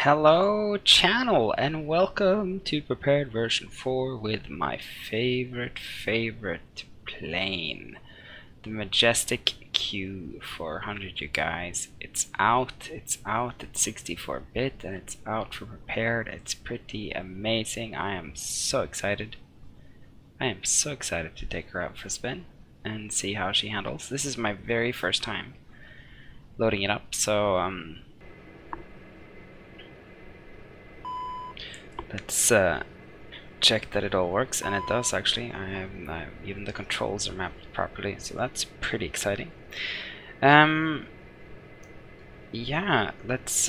Hello channel and welcome to prepared version 4 with my favorite plane, the Majestic Q400. You guys, it's out, it's 64-bit and it's out for prepared. It's pretty amazing. I am so excited to take her out for a spin and see how she handles. This is my very first time loading it up, so let's check that it all works, and it does actually. I have even the controls are mapped properly, so that's pretty exciting. Yeah, let's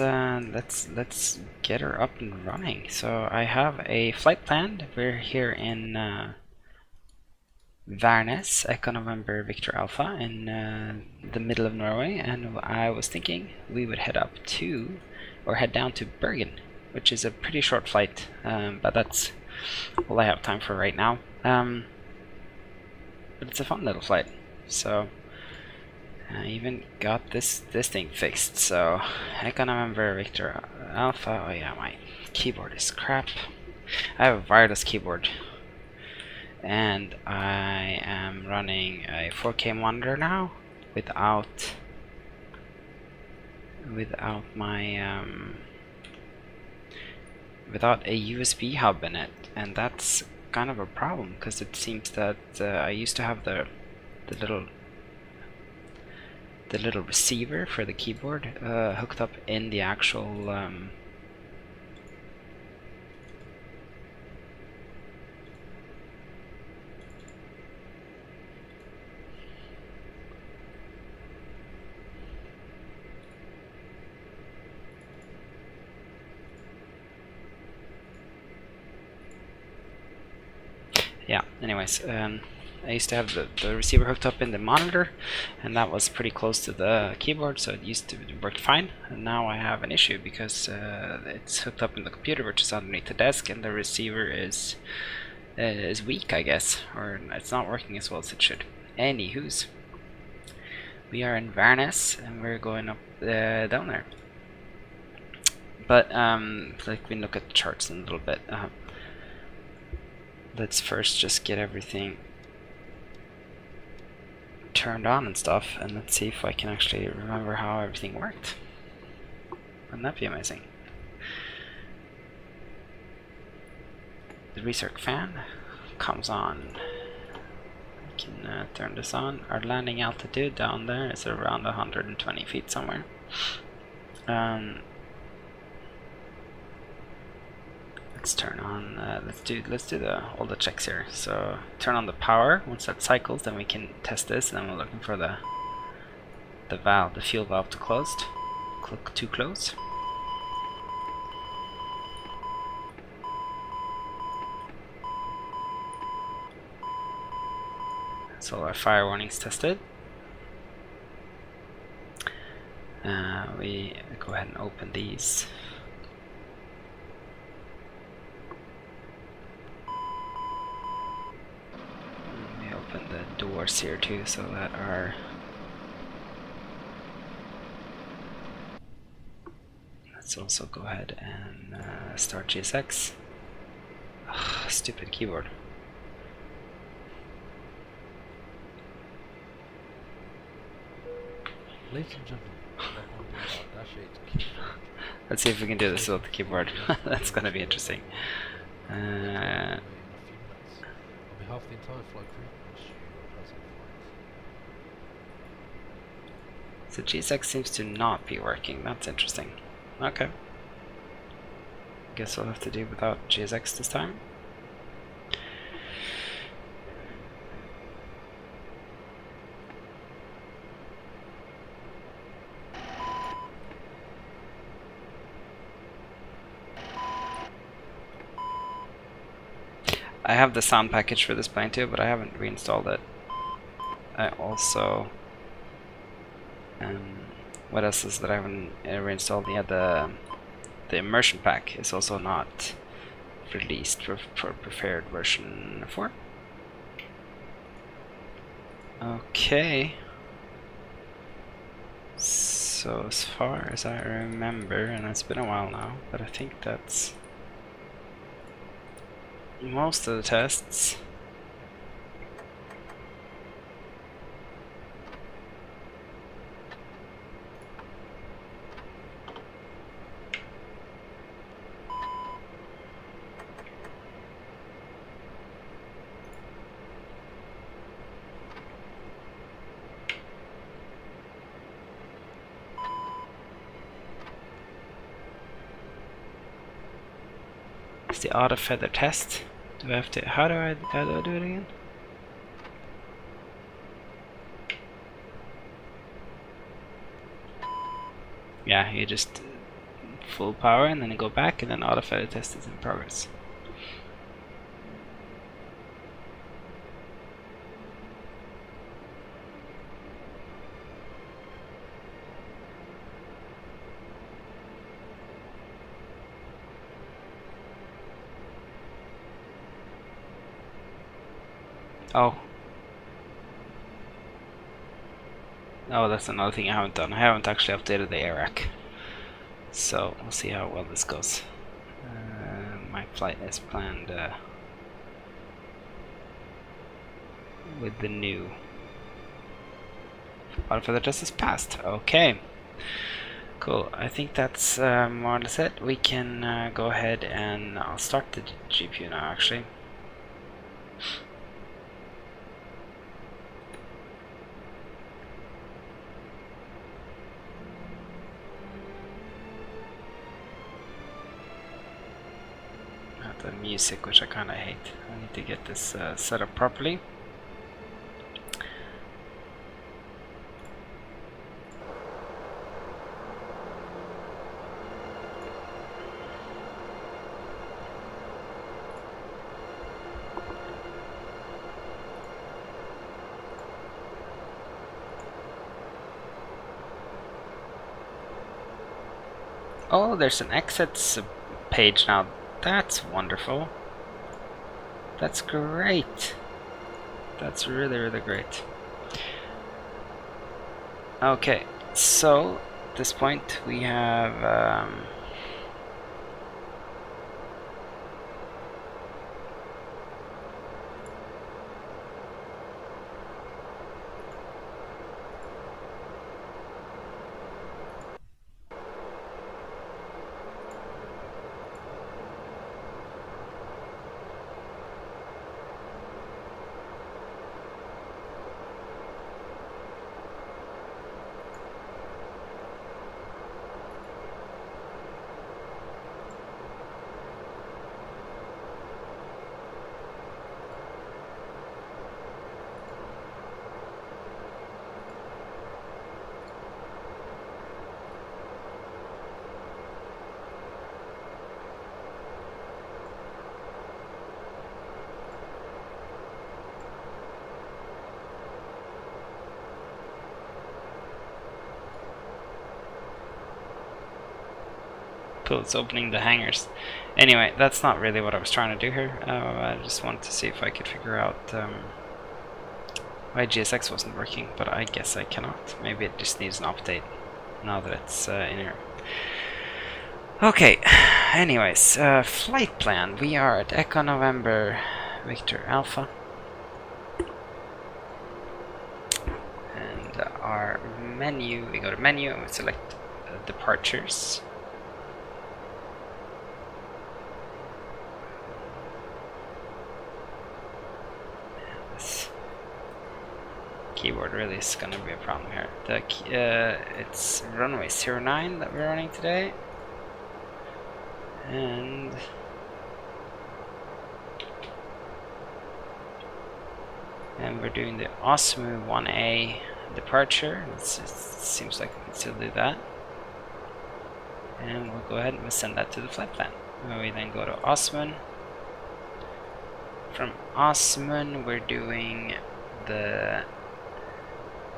get her up and running. So I have a flight planned. We're here in Værnes, Echo November Victor Alpha, in the middle of Norway, and I was thinking we would head down to Bergen, which is a pretty short flight, but that's all I have time for right now. But it's a fun little flight, so I even got this thing fixed. So Echo November Victor Alpha. Oh yeah, my keyboard is crap. I have a wireless keyboard, and I am running a 4K monitor now without my without a USB hub in it, and that's kind of a problem because it seems that I used to have the little receiver for the keyboard hooked up in the actual yeah, anyways, I used to have the receiver hooked up in the monitor, and that was pretty close to the keyboard, so it used to work fine. And now I have an issue because it's hooked up in the computer, which is underneath the desk, and the receiver is weak, I guess, or it's not working as well as it should. Anywho's, we are in Værnes, and we're going up down there. But like, we look at the charts in a little bit. Let's first just get everything turned on and stuff, and let's see if I can actually remember how everything worked. Wouldn't that be amazing? The recirc fan comes on. We can turn this on. Our landing altitude down there is around 120 feet somewhere. Let's turn on. Let's do all the checks here. So turn on the power. Once that cycles, then we can test this. And then we're looking for the fuel valve to closed. Click to close. So our fire warnings tested. We go ahead and open these. The doors here too, so that our let's also go ahead and start GSX. Ugh, stupid keyboard. Ladies and gentlemen, let's see if we can do this with the keyboard. That's gonna be interesting. on behalf of the entire flight crew, So GSX seems to not be working. That's interesting. Okay. Guess we'll have to do without GSX this time. I have the sound package for this plane too, but I haven't reinstalled it. I also what else is that I haven't reinstalled? Yeah, the immersion pack is also not released for prepared version 4. Okay. So as far as I remember, and it's been a while now, but I think that's most of the tests. It's the auto feather test. Do I have to? How do I do it again? Yeah, you just full power and then you go back, and then auto feather test is in progress. Oh. Oh, that's another thing I haven't done. I haven't actually updated the AirRack. So, we'll see how well this goes. My flight is planned with the new auto feather test is passed. Okay. Cool. I think that's more or less it. We can go ahead and I'll start the GPU now actually. The music, which I kind of hate. I need to get this set up properly. Oh, there's an exits page now. That's wonderful. That's great. That's really, really great. Okay, so at this point we have cool, it's opening the hangars. Anyway, that's not really what I was trying to do here. I just wanted to see if I could figure out why GSX wasn't working, but I guess I cannot. Maybe it just needs an update now that it's in here. Okay, anyways, flight plan. We are at Echo November Victor Alpha. And our menu, we go to menu and we select departures. Keyboard really is gonna be a problem here. It's runway 09 that we're running today, and we're doing the Osmo 1A departure. It seems like we can still do that, and we'll go ahead and we'll send that to the flight plan. We then go to Osman. From Osman, we're doing the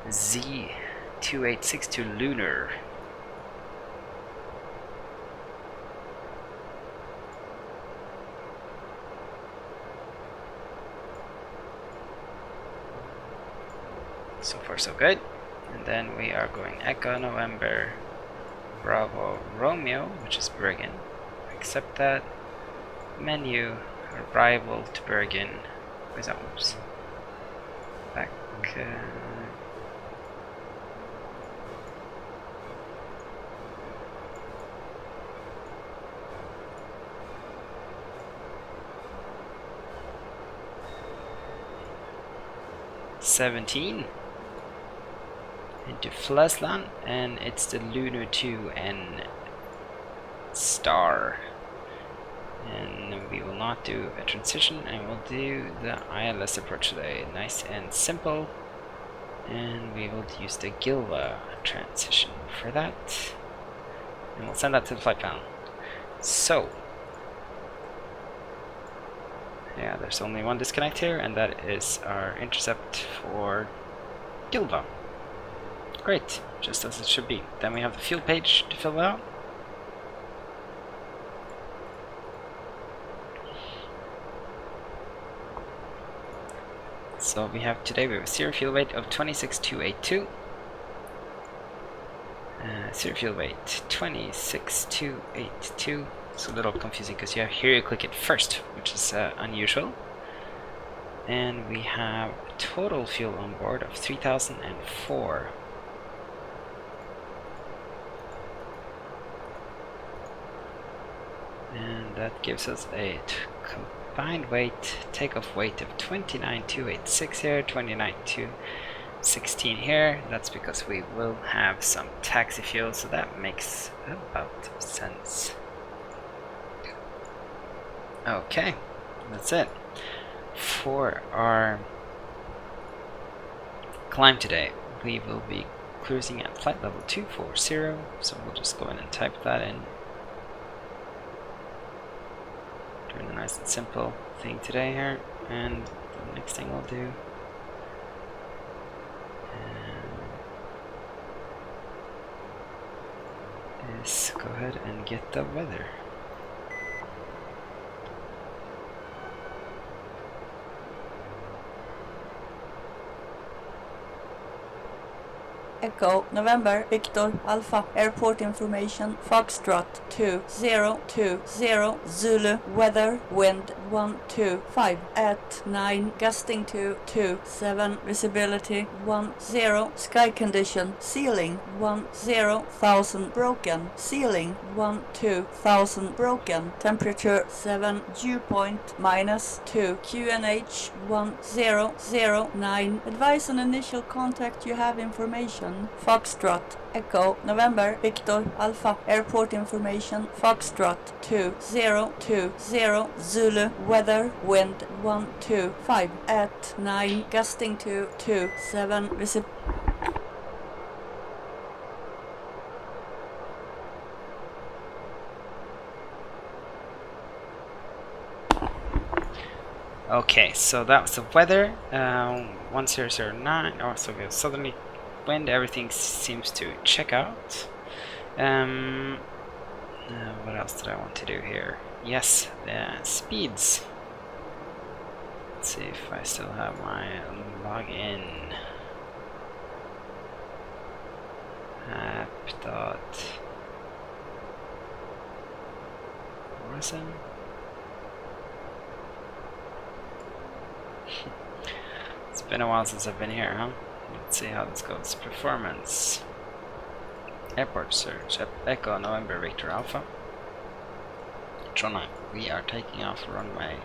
Z2862 Lunar. So far so good. And then we are going Echo November Bravo Romeo, which is Bergen. Accept that. Menu, arrival to Bergen. Where's that? Oops. Back. 17 into flesland, and it's the Lunar 2 and star. And we will not do a transition, and we'll do the ILS approach today. Nice and simple. And we will use the Gilva transition for that. And we'll send that to the flight panel. So, yeah, there's only one disconnect here, and that is our intercept for Gilva. Great, just as it should be. Then we have the fuel page to fill out. So we have today we have a zero fuel weight of 26,282. Zero fuel weight 26,282. It's a little confusing because here you click it first, which is unusual. And we have total fuel on board of 3,004. And that gives us a combined weight, takeoff weight of 29,286 here, 29,216 here. That's because we will have some taxi fuel, so that makes about sense. Okay, that's it for our climb today. We will be cruising at flight level 240, so we'll just go in and type that in. Doing a nice and simple thing today here, and the next thing we'll do is go ahead and get the weather. Echo November Victor Alpha Airport Information Foxtrot 2020 Zulu weather wind 125 at 9 gusting to 27 visibility 10 sky condition ceiling 10,000 broken ceiling 12,000 broken temperature 7 dew point -2 QNH 1009 advise on initial contact you have information Foxtrot Echo November Victor Alpha Airport Information Foxtrot 2020 Zulu weather wind 125 at 9 gusting to 27 visibility. Okay, so that was the weather. 1009. Oh, so we have southerly wind. Everything seems to check out. What else did I want to do here? Yes, speeds. Let's see if I still have my login. App.Morrison. It's been a while since I've been here, huh? Let's see how this goes. Performance. Airport search. Echo November Victor Alpha. Trondheim. We are taking off runway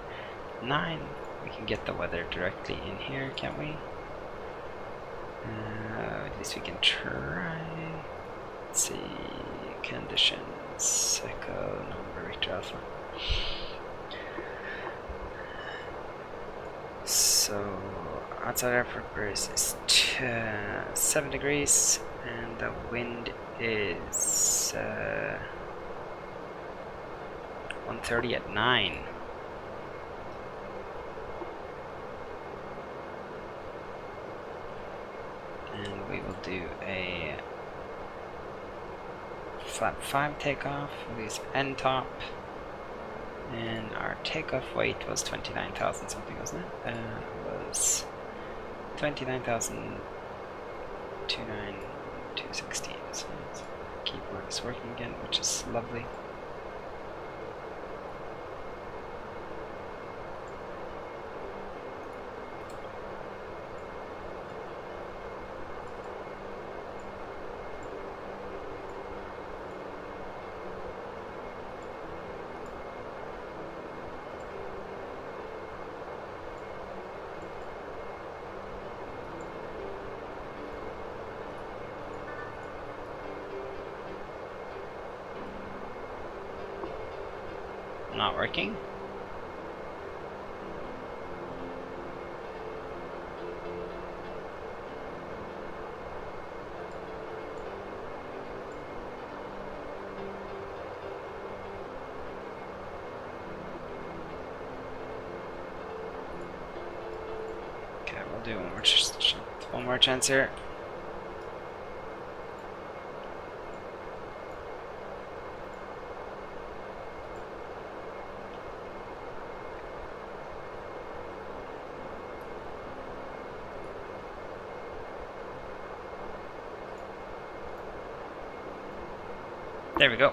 9. We can get the weather directly in here, can't we? At least we can try. Let's see. Conditions. Echo November Victor Alpha. So outside airport breeze is 7 degrees, and the wind is 130 at 9. And we will do a flat 5 takeoff. We'll use end top. And our takeoff weight was 29,000 something, wasn't it? Was 29,000. 29216. So keyboard is working again, which is lovely. Not working. Okay, we'll do one more chance here. There we go.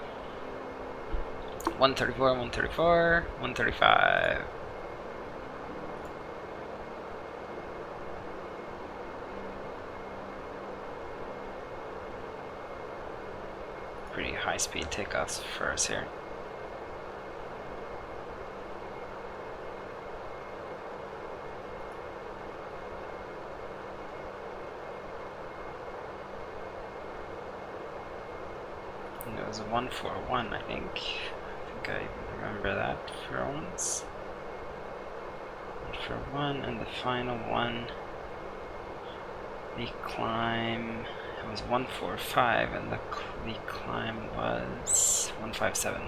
134, 134, 135. Pretty high speed takeoffs for us here. It was a 141, I think. I remember that for once. 141, and the final one, the climb, it was 145, and the climb was 157.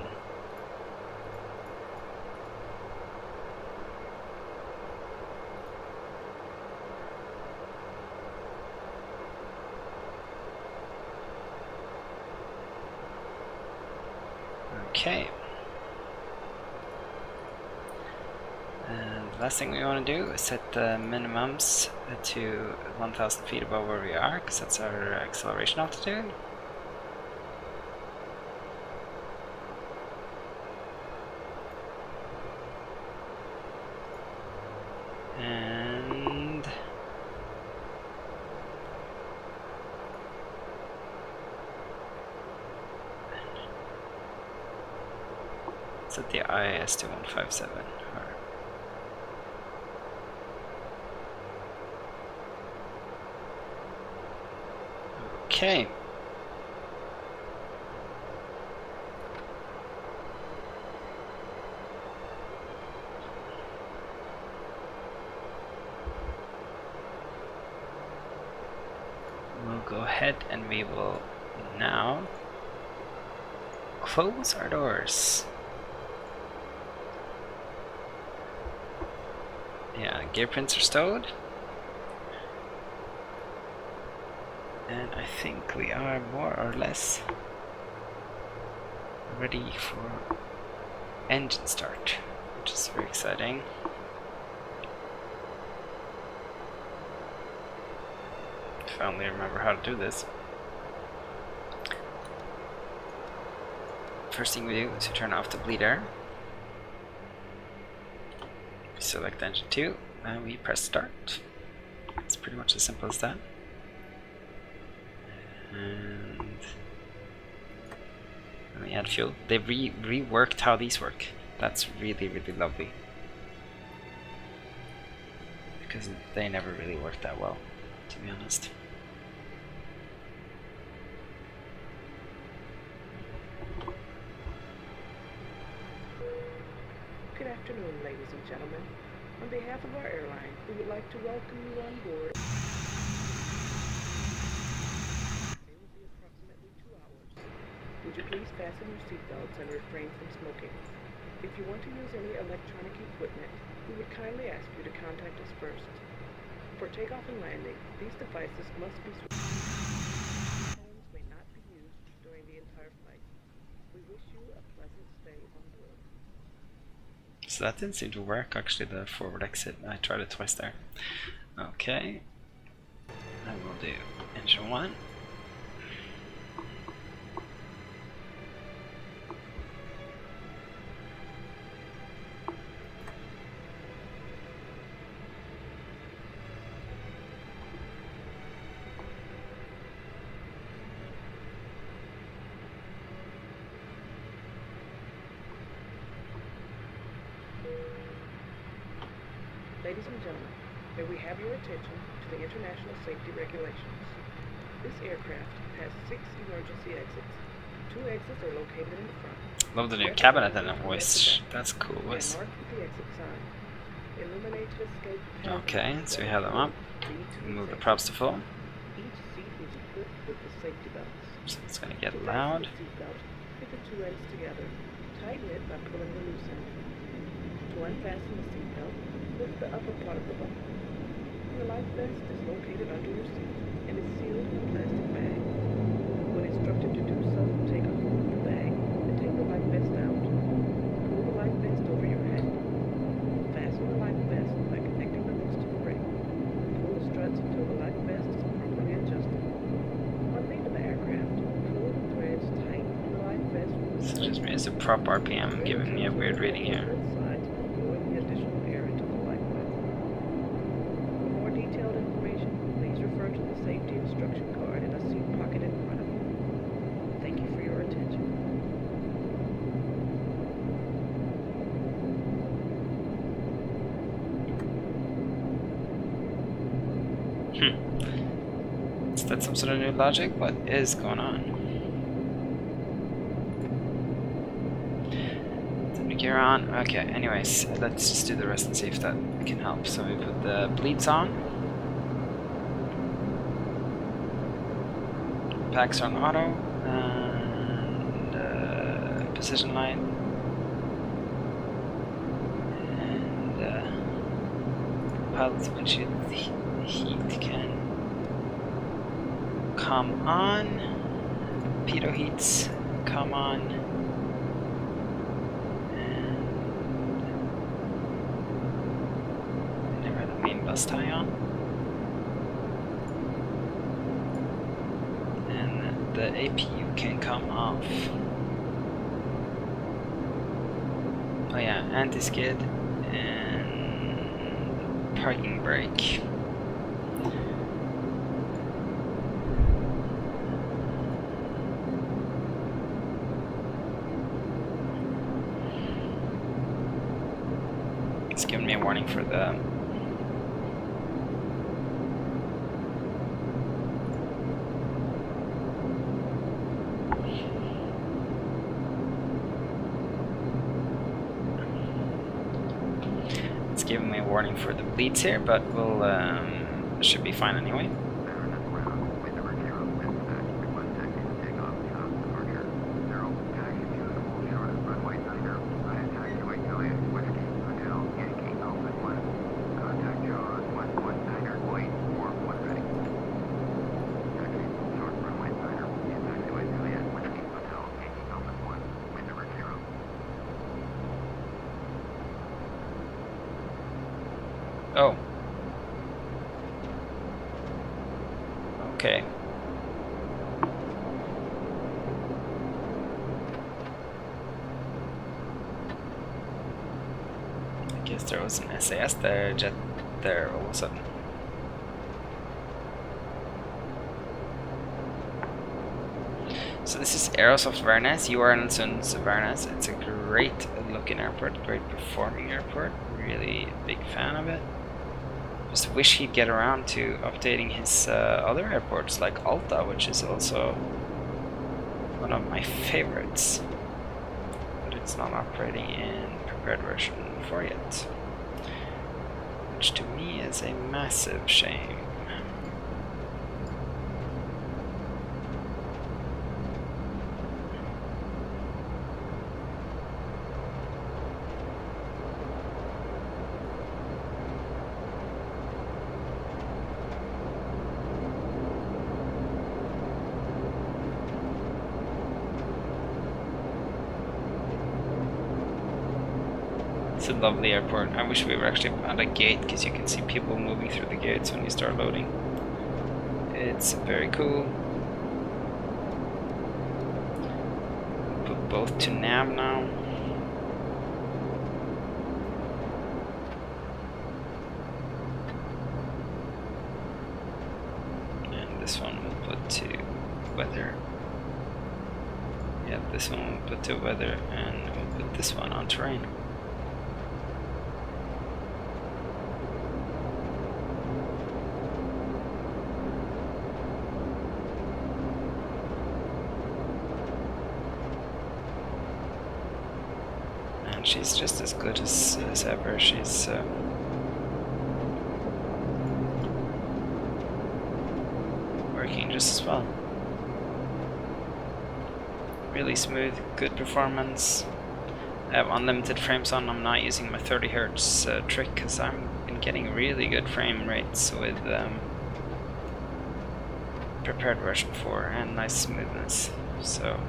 Okay. And the last thing we want to do is set the minimums to 1,000 feet above where we are, because that's our acceleration altitude. And set the IS to 157. Okay. We'll go ahead and we will now close our doors. Yeah, gear prints are stowed. And I think we are more or less ready for engine start, which is very exciting. If I only remember how to do this. First thing we do is we turn off the bleed air. We select engine 2 and we press start. It's pretty much as simple as that. And we add fuel. They reworked how these work. That's really, really lovely. Because they never really worked that well, to be honest. Good afternoon, ladies and gentlemen. On behalf of our airline, we would like to welcome you on board. Would you please fasten your seatbelts and refrain from smoking? If you want to use any electronic equipment, we would kindly ask you to contact us first. For takeoff and landing, these devices must be switched. Phones may not be used during the entire flight. We wish you a pleasant stay on board. So that didn't seem to work, actually, the forward exit. I tried it twice there. Okay. I will do Engine 1. Ladies and gentlemen, may we have your attention to the international safety regulations. This aircraft has 6 emergency exits. 2 exits are located in the front. Love the new cabin attendant voice. That's a cool They are voice. marked with the exit sign. Illuminated escape path. Okay, so we have them up. Move the props to full. Each seat is equipped with the safety belts. So it's gonna get To loud. fasten the seatbelt, fit the 2 ends together. Tighten it by pulling the loose end. To unfasten the seatbelt, lift the upper part of the buckle. Your life vest is located under your seat and is sealed in a plastic bag. When instructed to do so, take a hold of the bag and take the life vest out. Pull the life vest over your head. Fasten the life vest by connecting the hooks to the ring. Pull the struts until the life vest is properly adjusted. On leaving the aircraft, pull the threads tight in the life vest. So just me as a prop RPM giving me a weird reading here. Detailed information, please refer to the safety instruction card in a seat pocket in front of you. Thank you for your attention. Is that some sort of new logic? What is going on? Time to gear on. Okay, anyways, let's just do the rest and see if that can help. So we put the bleeds on. Packs are on auto. And position light. And pilot's windshield heat can come on. Pitot heats come on. And never had the main bus tie on. And the APU can come off. Oh yeah, anti-skid and parking brake. It's giving me a warning for the giving me a warning for the bleeds here, but we'll should be fine anyway. Oh. Okay. I guess there was an SAS there, jet there all of a sudden. So this is Aerosoft Værnes, Værnes. It's a great looking airport, great performing airport. Really big fan of it. Just wish he'd get around to updating his other airports like Alta, which is also one of my favorites. But it's not operating in prepared version 4 yet. Which to me is a massive shame. It's a lovely airport. I wish we were actually at a gate because you can see people moving through the gates when you start loading. It's very cool. Put both to nav now. And this one we'll put to weather. Yeah, this one we'll put to weather, and we'll put this one on terrain. And she's just as good as ever. She's working just as well. Really smooth, good performance. I have unlimited frames on. I'm not using my 30 Hz trick because I've been getting really good frame rates with prepared version 4 and nice smoothness. So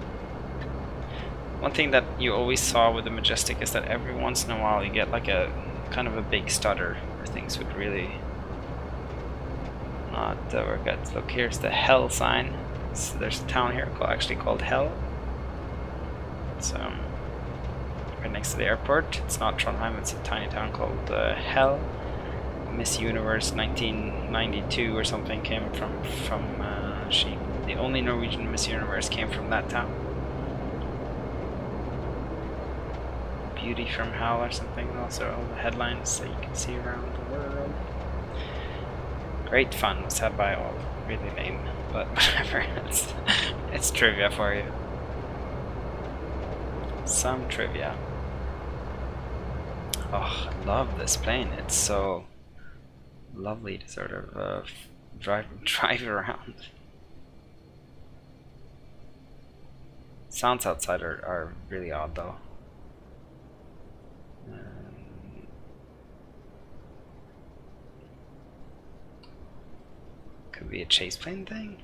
one thing that you always saw with the Majestic is that every once in a while you get like a kind of a big stutter where things would really not work out. Look, here's the Hell sign. So there's a town here actually called Hell. It's right next to the airport. It's not Trondheim, it's a tiny town called Hell. Miss Universe 1992 or something came from the only Norwegian Miss Universe came from that town. Beauty from Hell or something. Also all the headlines that you can see around the world. Great fun was had by all. Really lame, but whatever. It's trivia for you. Some trivia. Oh, I love this plane. It's so lovely to sort of drive around. Sounds outside are really odd though. Could be a Chaseplane thing.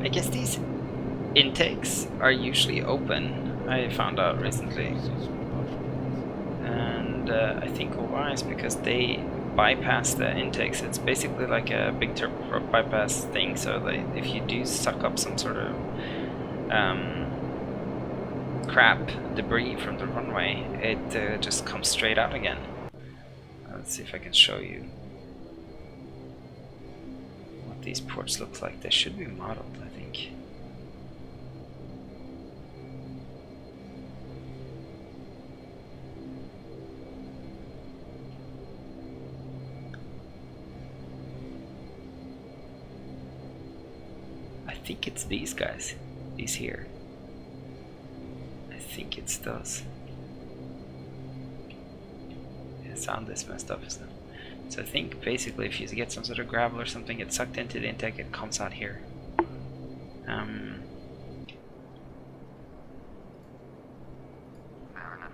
I guess these intakes are usually open, I found out recently. And I think why is because they bypass the intakes. It's basically like a big turboprop bypass thing, so if you do suck up some sort of crap, debris from the runway, it just comes straight out again. Let's see if I can show you what these ports look like. They should be modeled, I think. I think it's these guys, these here. I think it's those. Yeah, sound is messed up, isn't it? So I think basically if you get some sort of gravel or something, it's sucked into the intake, it comes out here.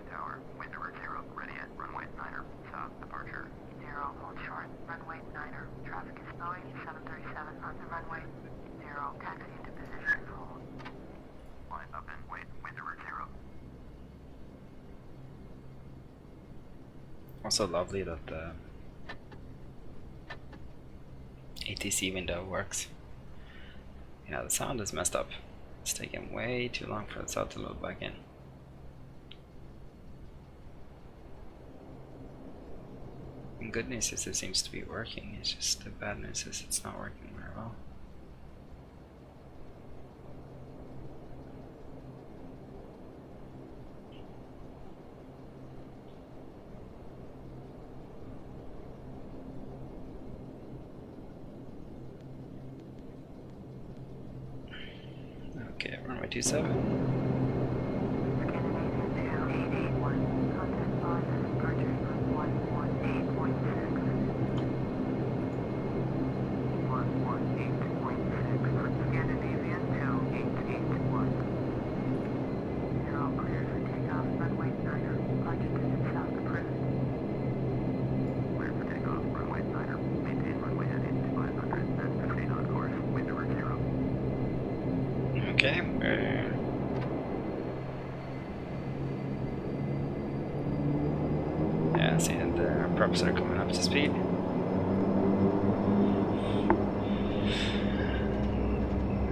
Tower, wind over 0, ready at runway 9er, south departure. 0, hold short, runway 9er, traffic is Boeing 737 on the runway. 0, taxi into position, hold. Line up and wait, wind over 0. Also lovely that the ATC window works. Yeah, the sound is messed up. It's taking way too long for the sound to load back in. And good news is it seems to be working, it's just the bad news is it's not working very well. Okay, runway 27. Okay, yeah, see that the props are coming up to speed.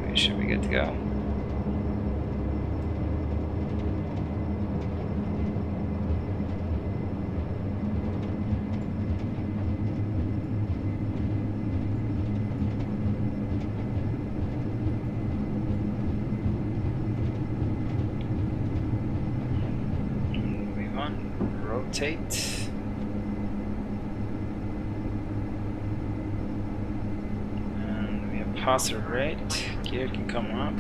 We should be good to go. Rotate. And we have positive rate. Gear can come up.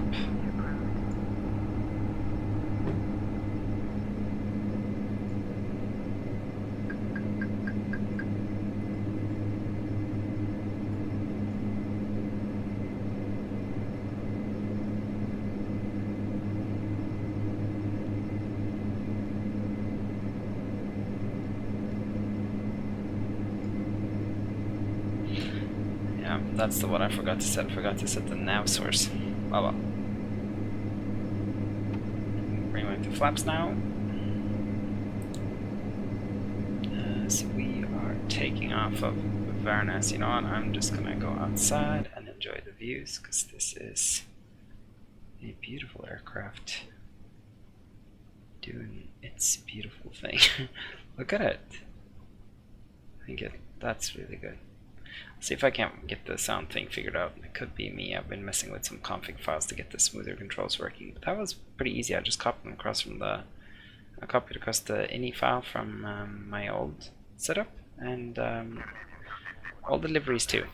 That's the one I forgot to set. I forgot to set the nav source. Oh well. Bring back the flaps now. So we are taking off of Værnes. You know what? I'm just gonna go outside and enjoy the views because this is a beautiful aircraft doing its beautiful thing. Look at it. I think that's really good. See if I can't get the sound thing figured out. It could be me. I've been messing with some config files to get the smoother controls working. But that was pretty easy. I just copied them across from the INI file from my old setup, and all the liveries too.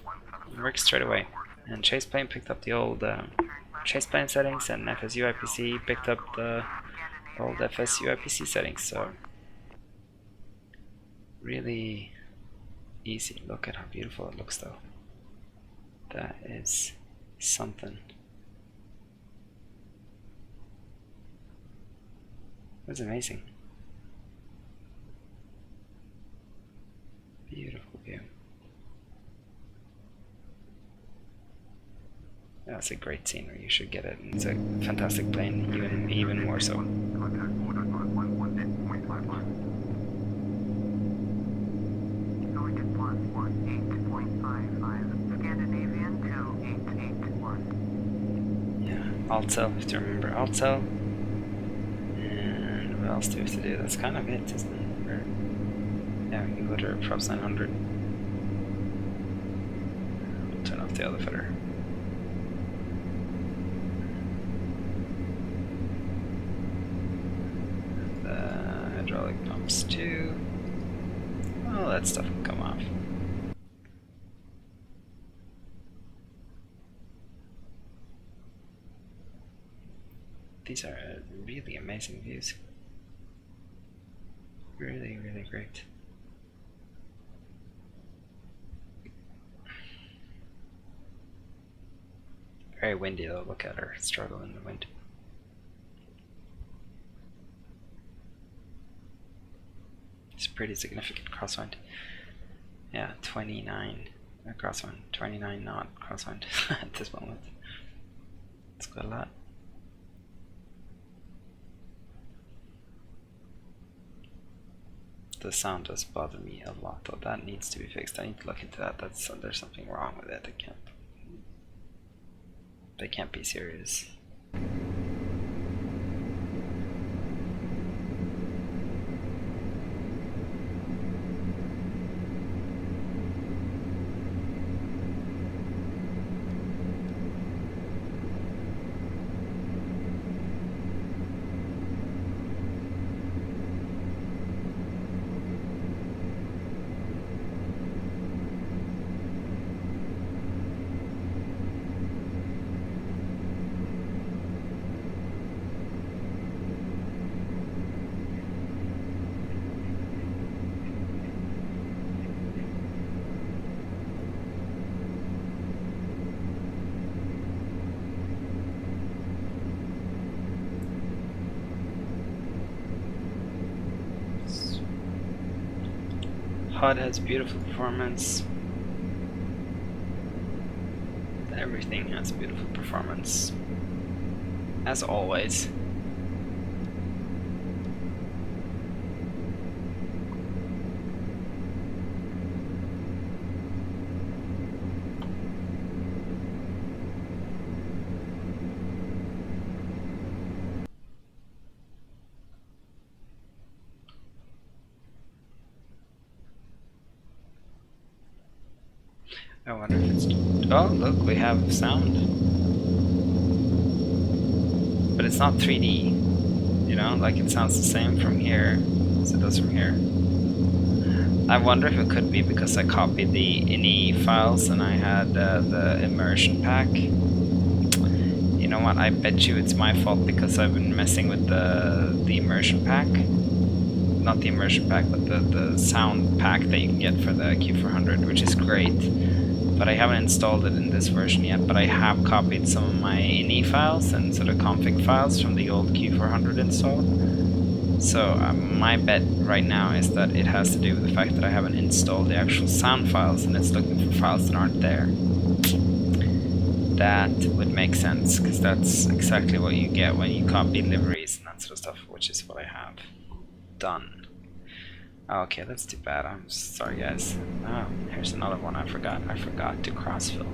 It works straight away. And Chaseplane picked up the old Chaseplane settings, and FSUIPC picked up the old FSUIPC settings. So really easy. Look at how beautiful it looks though. That is something. That's amazing. Beautiful view. That's a great scenery. You should get it. It's a fantastic plane, even more so. Alt-cell, you have to remember alt-cell. And what else do we have to do? That's kind of it, isn't it? Yeah, we can go to props 900. We'll turn off the other footer. The hydraulic pumps too. All that stuff will come off. These are really amazing views. Really, really great. Very windy though, look at her struggle in the wind. It's pretty significant crosswind. Yeah, 29 crosswind, 29 knot crosswind at this moment. It's quite a lot. the sound does bother me a lot, though. That needs to be fixed. I need to look into that. There's something wrong with it. They can't be serious. HUD has beautiful performance. Everything has beautiful performance, as always. I wonder if it's... Oh, look, we have sound. But it's not 3D. You know, like it sounds the same from here as it does from here. I wonder if it could be because I copied the INI files and I had the immersion pack. You know what, I bet you it's my fault because I've been messing with the immersion pack. Not the immersion pack, but the sound pack that you can get for the Q400, which is great. But I haven't installed it in this version yet, but I have copied some of my INI files and sort of config files from the old Q400 install. So my bet right now is that it has to do with the fact that I haven't installed the actual sound files and it's looking for files that aren't there. That would make sense, because that's exactly what you get when you copy liveries and that sort of stuff, which is what I have done. Okay, that's too bad. I'm sorry, guys. Oh, here's another one I forgot. I forgot to crossfill.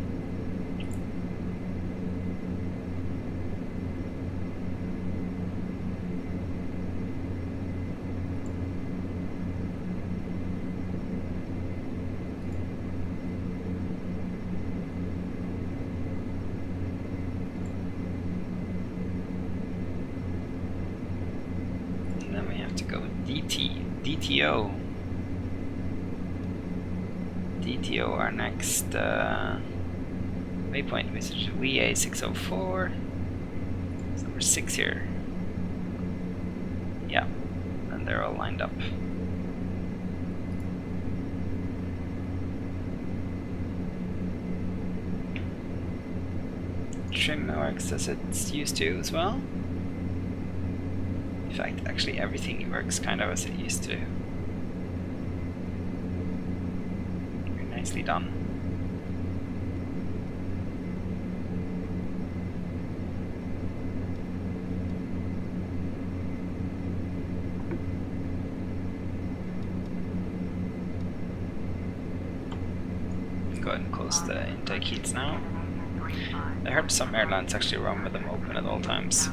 And then we have to go with DTO. DTO, our next waypoint, which is WEA 604. It's number 6 here. Yeah, and they're all lined up. Trim works as it's used to as well. In fact, actually everything works kind of as it used to. Very nicely done. Go ahead and close the intake heats now. I heard some airlines actually run with them open at all times,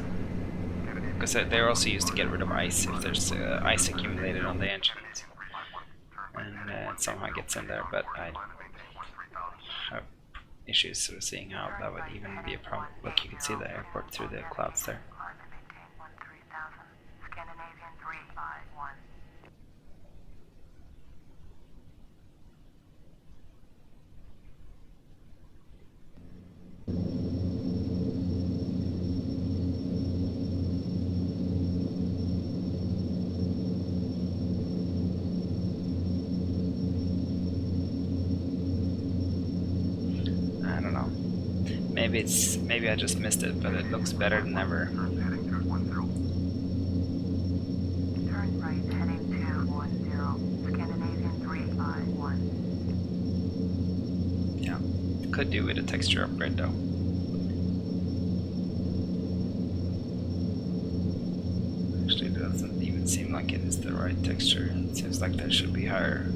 because they're also used to get rid of ice if there's ice accumulated on the engine, and it somehow gets in there, but I have issues sort of seeing how that would even be a problem. Look, you can see the airport through the clouds there. Maybe I just missed it, but it looks better than ever. Turn right heading 210, Scandinavian 351. Yeah, could do with a texture upgrade though. Actually, it doesn't even seem like it is the right texture. It seems like there should be higher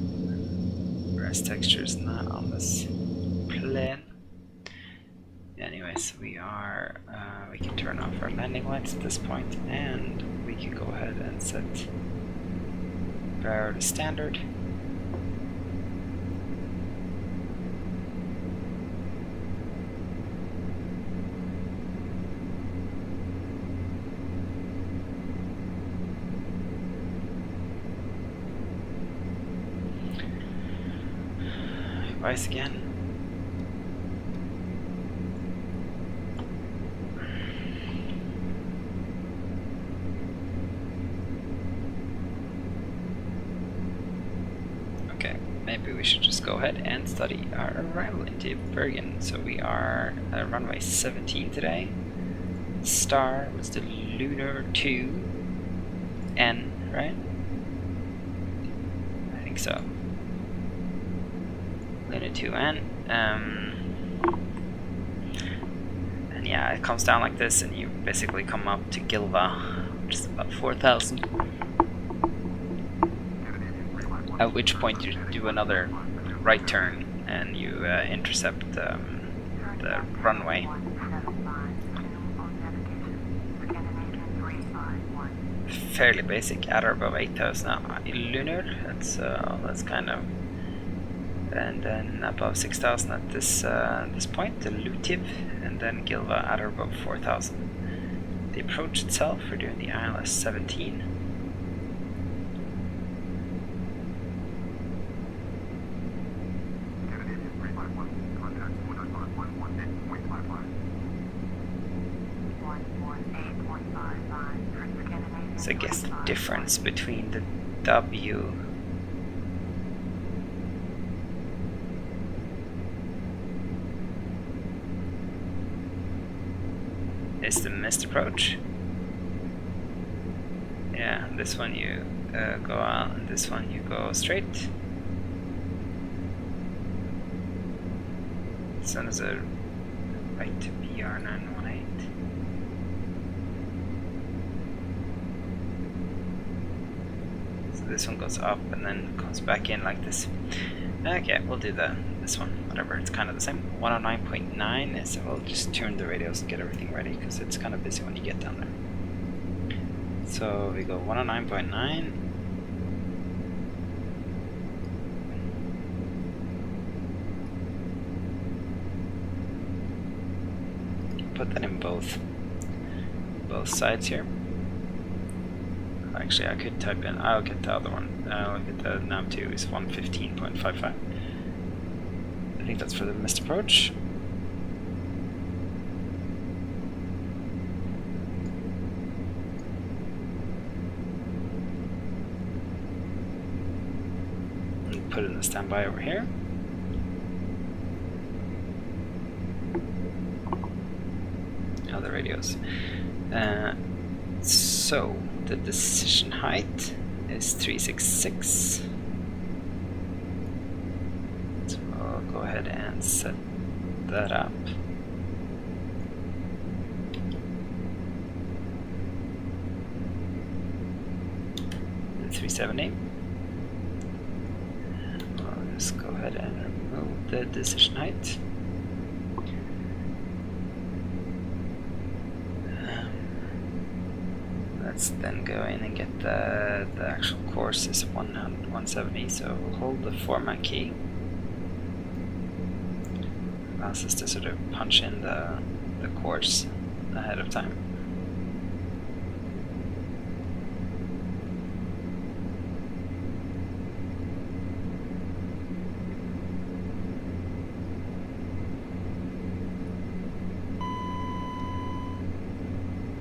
res textures than that on this plane. Anyways, we can turn off our landing lights at this point, and we can go ahead and set power to standard. Advice again. Okay, maybe we should just go ahead and study our arrival into Bergen. So we are at runway 17 today. Star was the Lunar 2N, right? I think so. Lunar 2N. And yeah, it comes down like this, and you basically come up to Gilva, which is about 4,000. At which point you do another right turn and you intercept the runway. Fairly basic, at or above 8,000 lunar. That's kind of. And then above 6,000 at this point, the Lutiv, and then Gilva at or above 4,000. The approach itself, we're doing the ILS 17. So I guess the difference between the W is the missed approach. Yeah, this one you go out, and this one you go straight. This one is a right to PR 918. So this one goes up and then comes back in like this. Okay, we'll do this one, whatever, it's kind of the same. 109.9 is, we'll just turn the radios and get everything ready, because it's kind of busy when you get down there. So we go 109.9. Put that in both sides here. Actually, I could type in, I'll get the other one. I'll get the nav2 is 115.55. I think that's for the missed approach. And put in the standby over here. Other radios. So the decision height is 366. So I'll go ahead and set that up. The 370. I'll just go ahead and remove the decision height. Let's then go in and get the actual course is 170, so we'll hold the format key. Allows us to sort of punch in the course ahead of time.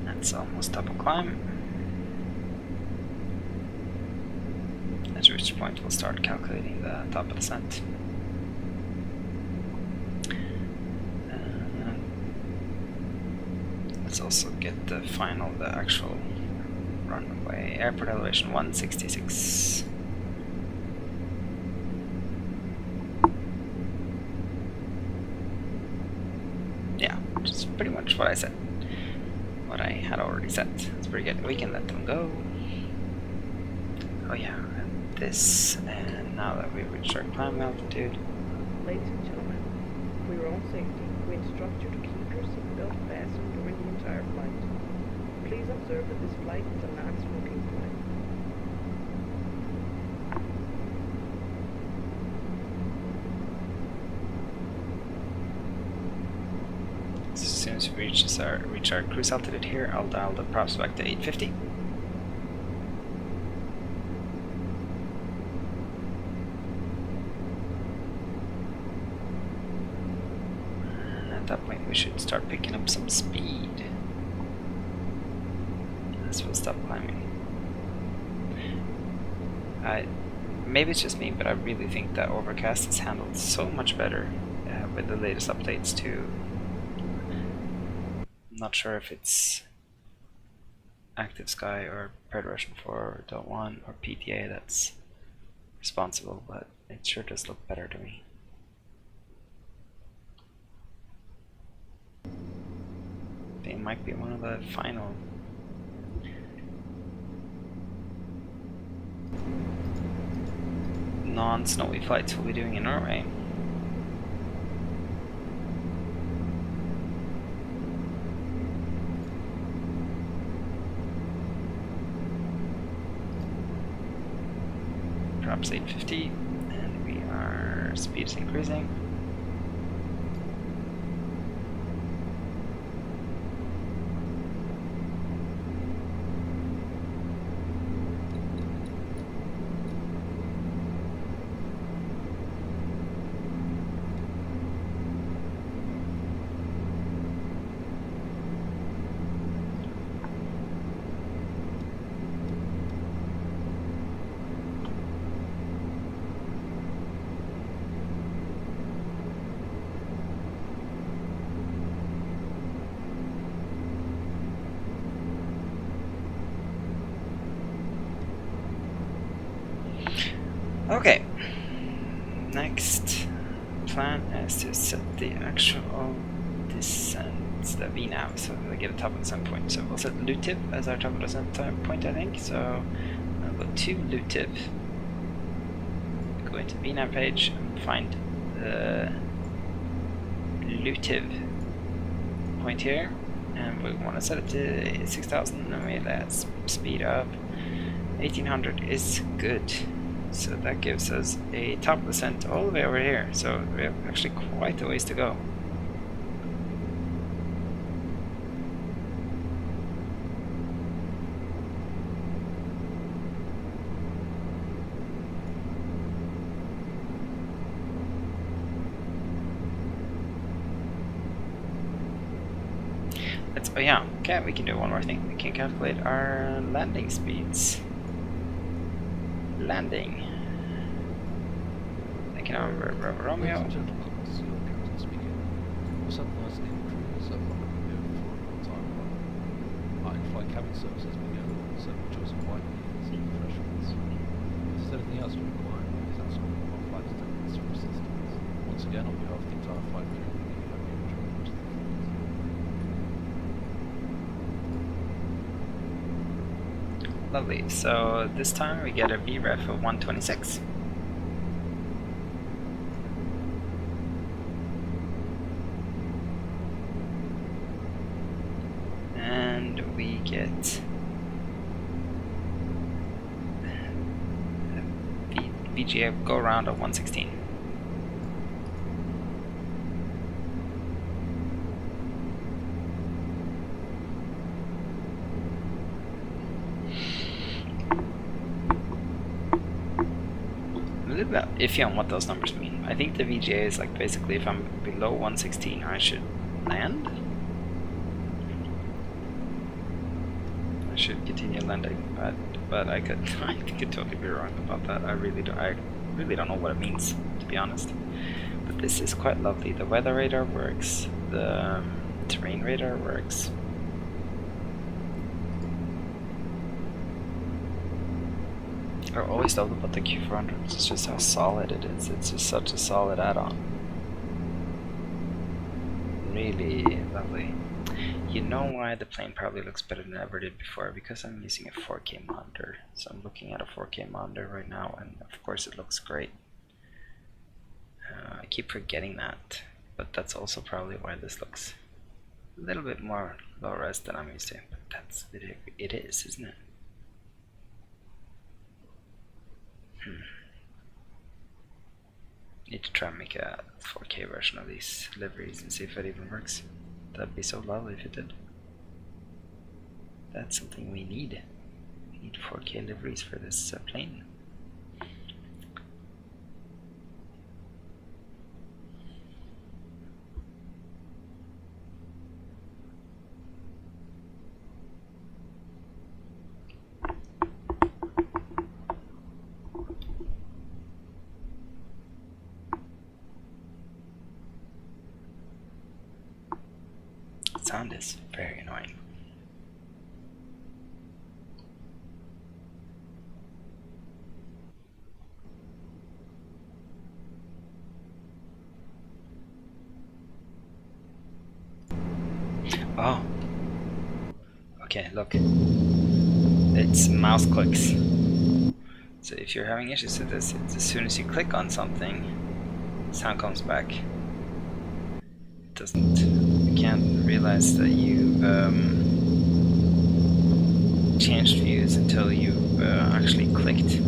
That's almost double climb. At which point we'll start calculating the top of the descent. Let's also get the actual runway. Airport elevation 166. Yeah, which is pretty much what I said. What I had already set. It's pretty good. We can let them go. oh yeah, and this, and now that we've reached our climb altitude. Ladies and gentlemen, for your own safety, we instruct you to keep your seatbelt fastened during the entire flight. Please observe that this flight is a non-smoking flight. As soon as we reach our cruise altitude here, I'll dial the props back to 850. And at that point we should start picking up some speed as we'll stop climbing. Maybe it's just me, but I really think that overcast is handled so much better with the latest updates too. Not sure if it's Active Sky or Pred version 4.1 or PTA that's responsible, but it sure does look better to me. I think it might be one of the final non-snowy flights we'll be doing in Norway. Perhaps 850, and we are speed is increasing. Okay, next plan is to set the actual descent, the VNAV, so we get a top of descent point. So we'll set Lutiv as our top of descent point, I think. So I'll go to Lutiv, go into VNAV page and find the Lutiv point here, and we want to set it to 6,000, and we let's speed up. 1800 is good. So that gives us a top descent all the way over here. So we have actually quite a ways to go. Oh yeah, okay, we can do one more thing. We can calculate our landing speeds. Landing. I can remember Romeo. Ladies and gentlemen, this is your captain speaking. What's up, nice and cruise? I've not been here for a long time. Our in-flight cabin service has begun, so enjoy some quiet meals and refreshments. If there's anything else you require, please ask me. Our flight attendants for assistance. Once again, on behalf of the entire flight crew, we hope you enjoy the rest of the flight. Lovely. So this time we get a VREF of 126. And we get VGA go around of 116. About iffy on what those numbers mean. I think the VGA is like basically if I'm below 116 I should land. I should continue landing, but I could totally be wrong about that. I really don't know what it means, to be honest. But this is quite lovely. The weather radar works, the terrain radar works. I always loved about the Q400. It's just how solid it is. It's just such a solid add-on. Really lovely. You know why the plane probably looks better than it ever did before? Because I'm using a 4K monitor. So I'm looking at a 4K monitor right now, and of course it looks great. I keep forgetting that, but that's also probably why this looks a little bit more low res than I'm used to. But that's it is, isn't it? Need to try and make a 4K version of these liveries and see if it even works. That'd be so lovely if it did. That's something we need. We need 4K liveries for this plane. Sound is very annoying. Oh. Okay, look. It's mouse clicks. So if you're having issues with this, it's as soon as you click on something, sound comes back. It doesn't. You can't realize that you've changed views until you've actually clicked.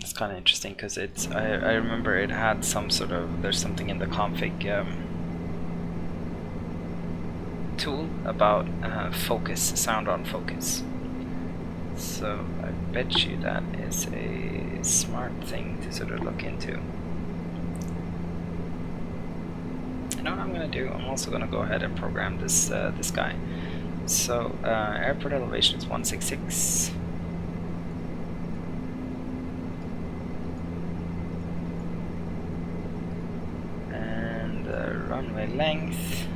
It's kind of interesting because it's. I remember it had some sort of. There's something in the config tool about focus, sound on focus. So I bet you that is a smart thing to sort of look into. You know what I'm gonna do? I'm also gonna go ahead and program this this guy. So airport elevation is 166. And runway length.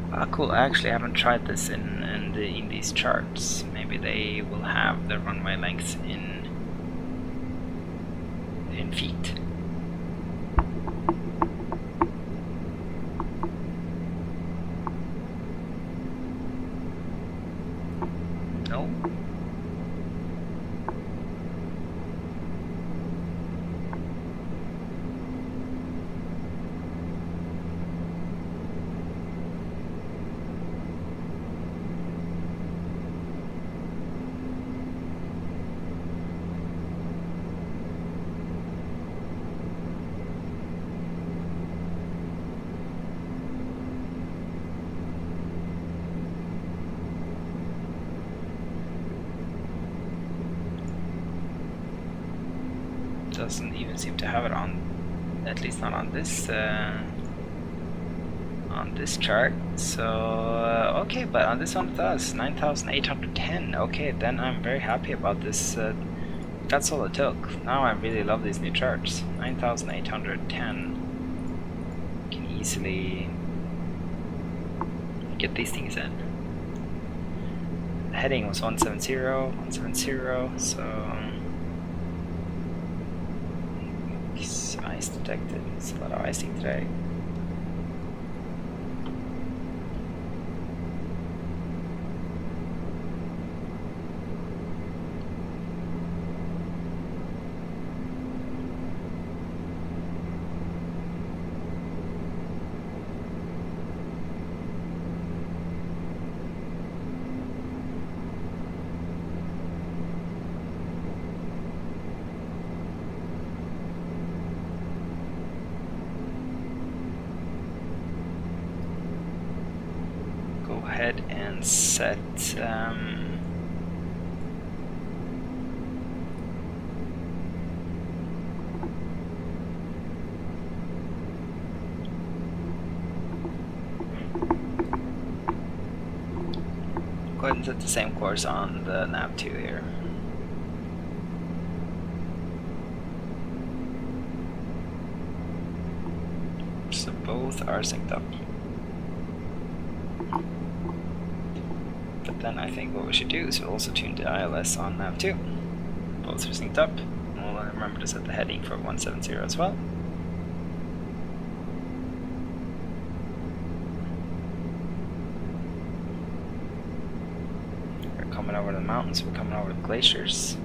Ah, cool. I actually haven't tried this in these charts. Maybe they will have the runway length in feet. No. Doesn't even seem to have it on, at least not on this chart. So okay, but on this one it does. 9,810. Okay, then I'm very happy about this. That's all it took. Now I really love these new charts. 9,810. Can easily get these things in. The heading was 170, so. Ice detected. It's a lot of icing today. Ahead and set go ahead and set the same course on the nav2 here. So both are synced up. then I think what we should do is we'll also tune the ILS on nav 2. Both are synced up. We'll remember to set the heading for 170 as well. We're coming over the mountains, we're coming over the glaciers.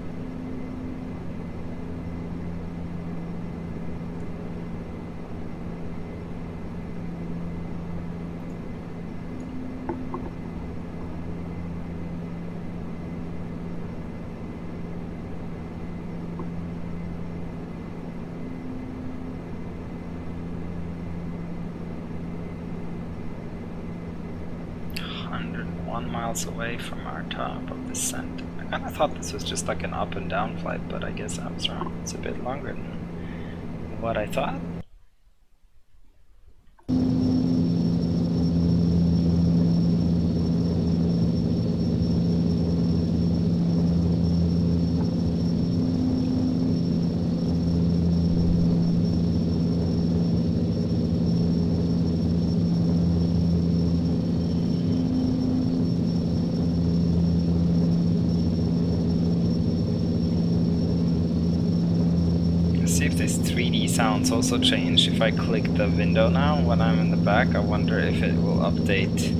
Miles away from our top of descent. I kind of thought this was just like an up and down flight, but I guess I was wrong. It's a bit longer than what I thought. See if this 3D sounds also change. If I click the window now when I'm in the back, I wonder if it will update.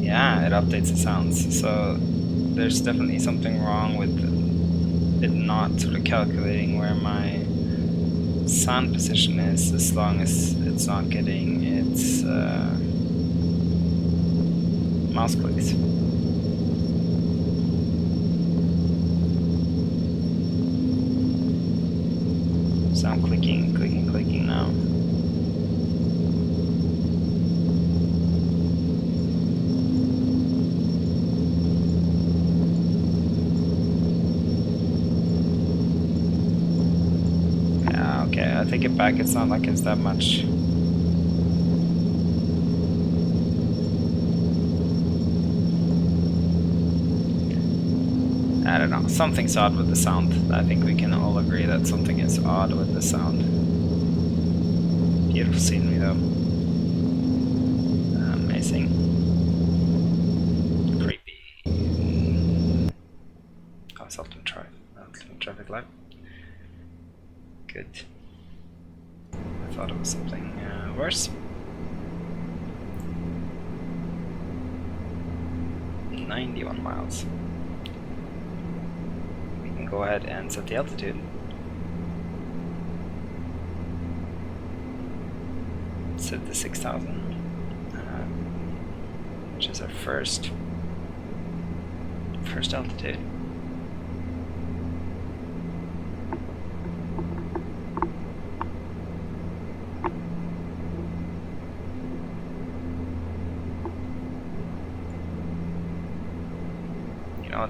Yeah, it updates the sounds. So there's definitely something wrong with it not sort of calculating where my sound position is, as long as it's not getting its mouse clicks. So I'm clicking now. Yeah, okay, I take it back, it's not like it's that much. I don't know, something's odd with the sound. I think we can all agree that something is odd with the sound. Beautiful scenery though. Amazing. Creepy. Oh, it's ultimate traffic light. Good. I thought it was something worse. 91 miles. Go ahead and set the altitude. Set the 6,000, which is our first altitude.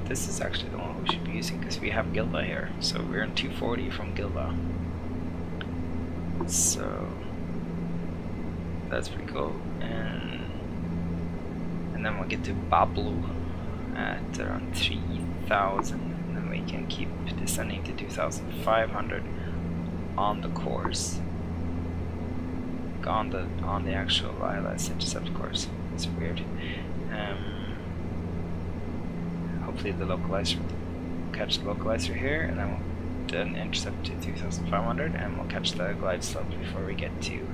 This is actually the one we should be using because we have Gilda here. So we're in 240 from Gilda. So that's pretty cool. And then we'll get to Bablu at around 3,000. And then we can keep descending to 2,500 on the course. On the actual ILS intercept course. It's weird. Hopefully the localizer, catch the localizer here, and then we'll do an intercept to 2,500, and we'll catch the glide slope before we get to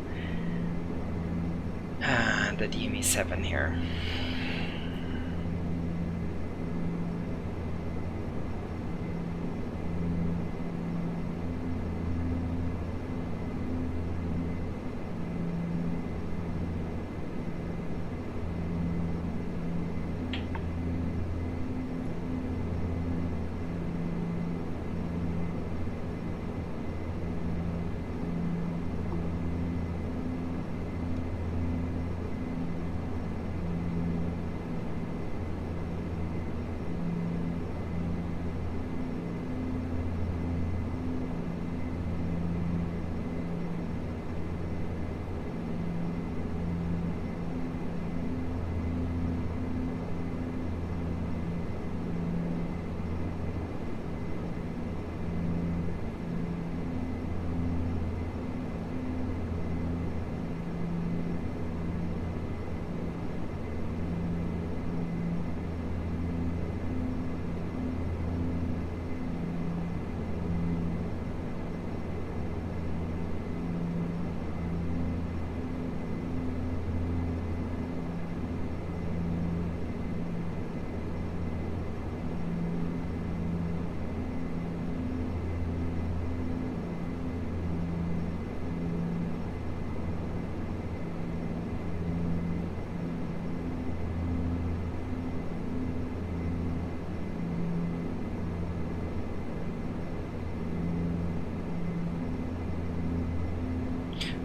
the DME 7 here.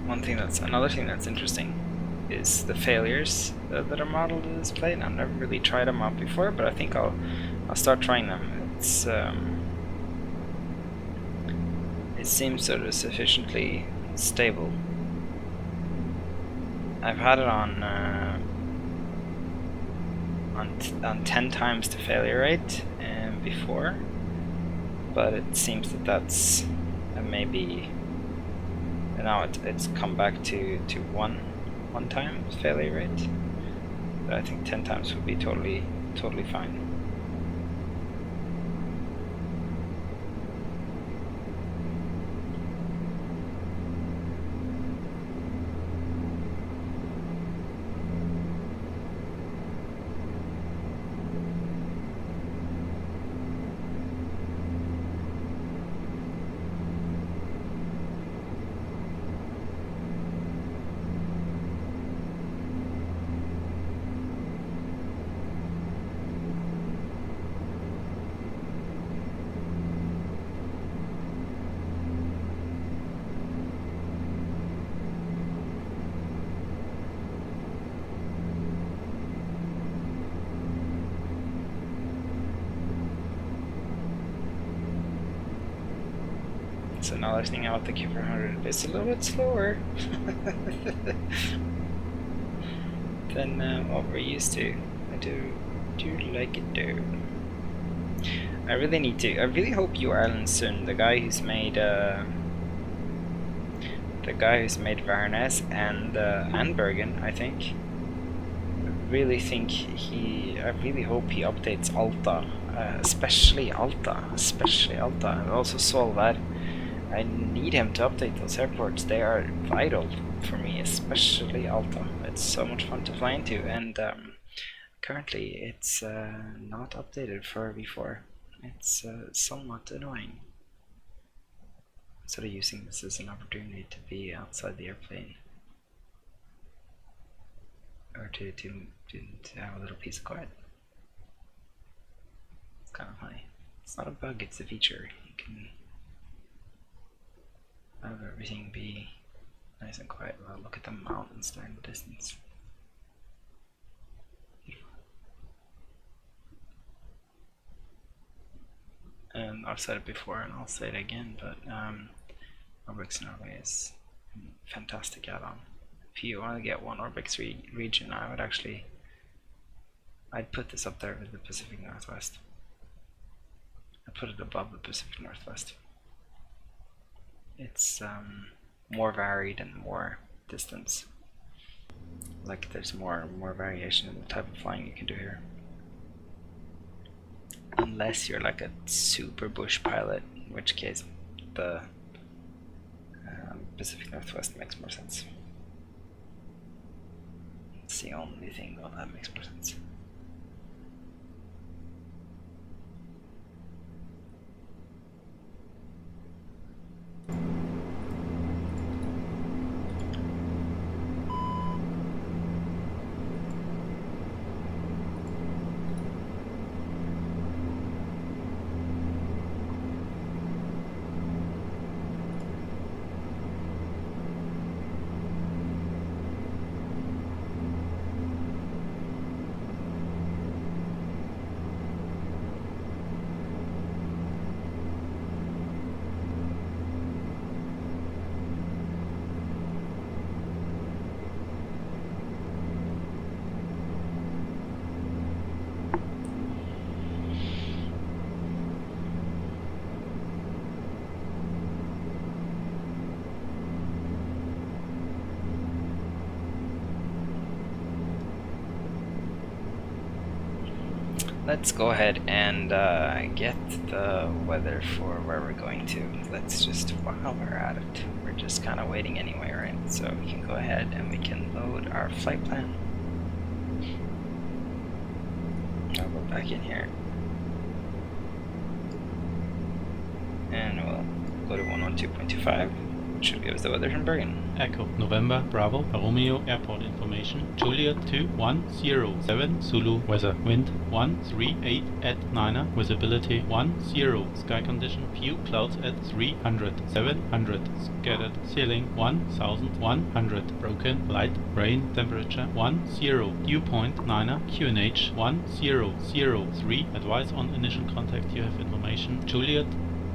another thing that's interesting is the failures that are modeled in this plane. I've never really tried them out before, but I think I'll start trying them. It seems sort of sufficiently stable. I've had it on 10 times the failure rate before, but it seems that that's maybe now it's come back to one time failure rate. But I think 10 times would be totally fine. So another thing about the Q400, it's a little bit slower than what we're used to. I do like it though. I really hope you Ireland soon. The guy who's made Værnes and Bergen, I think. I really hope he updates Alta, especially Alta. I also saw that. I need him to update those airports. They are vital for me, especially Alta. It's so much fun to fly into, and currently it's not updated for V4. It's somewhat annoying. I'm sort of using this as an opportunity to be outside the airplane, or to have a little peace of quiet. It's kind of funny. It's not a bug, it's a feature. You can have everything be nice and quiet while look at the mountains there in the distance. And I've said it before and I'll say it again, but Orbx Norway is a fantastic add-on. If you want to get one Orbx region, I'd put this up there with the Pacific Northwest. I'd put it above the Pacific Northwest. It's more varied and more distance. Like there's more variation in the type of flying you can do here. Unless you're like a super bush pilot, in which case the Pacific Northwest makes more sense. It's the only thing that makes more sense. Let's go ahead and get the weather for where we're going to. Let's just, while we're at it, we're just kind of waiting anyway, right? So we can go ahead and we can load our flight plan. I'll go back in here. And we'll go to 112.25. should give us the weather from Bergen. Echo November Bravo Romeo Airport information. Juliet 2107 Zulu weather wind 138 at 9er visibility 10 sky condition few clouds at 300 700 scattered ceiling 1100 broken light rain temperature 10 dew point 9er QNH 1003 advice on initial contact you have information. Juliet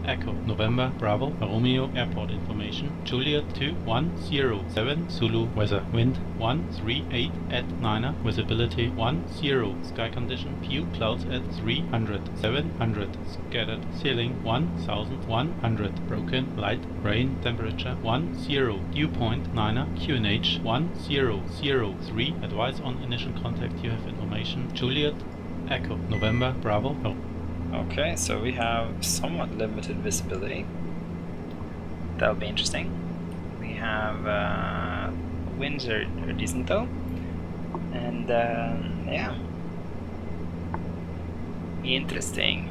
Echo November Bravo Romeo Airport information. Juliet 2107 Zulu weather wind 138 at 9er visibility 10 sky condition few clouds at 300 700 scattered ceiling 1100 broken light rain temperature 10 dew point 9er QNH 1003 advice on initial contact you have information. Juliet Echo November Bravo. Okay, so we have somewhat limited visibility. That'll be interesting. We have winds are decent though, and yeah, interesting.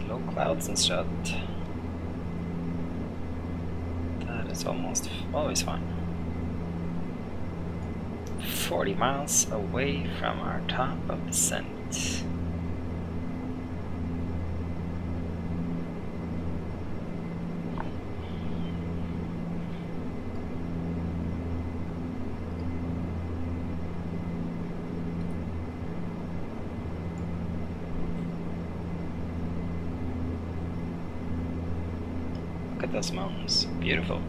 Low clouds instead. That is almost always fine. 40 miles away from our top of descent. Look at those mountains, beautiful.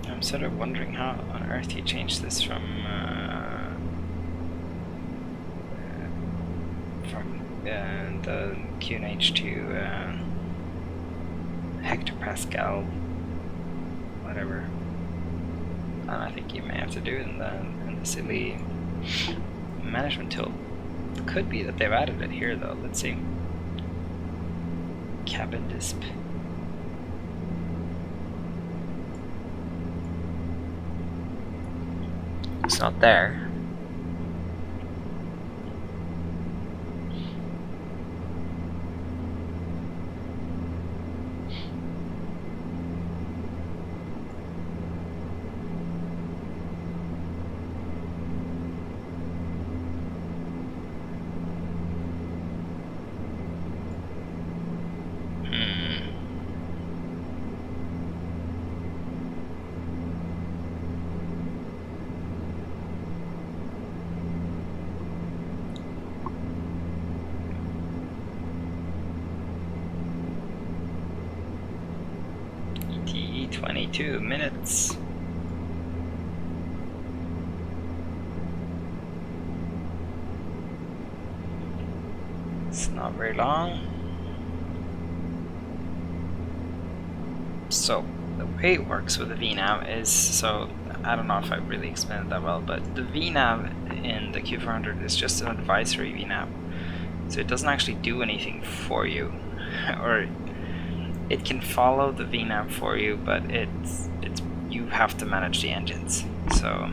I'm sort of wondering how on earth you change this from the QNH to hectopascal, whatever. I think you may have to do it in the silly management tool. It could be that they've added it here though. Let's see. Cabin disp. It's not there. ETE 22 minutes. It's not very long. So the way it works with the VNav is, so I don't know if I really explained it that well, but the VNav in the Q400 is just an advisory VNav. So it doesn't actually do anything for you, or it can follow the VNav for you, but it's you have to manage the engines. So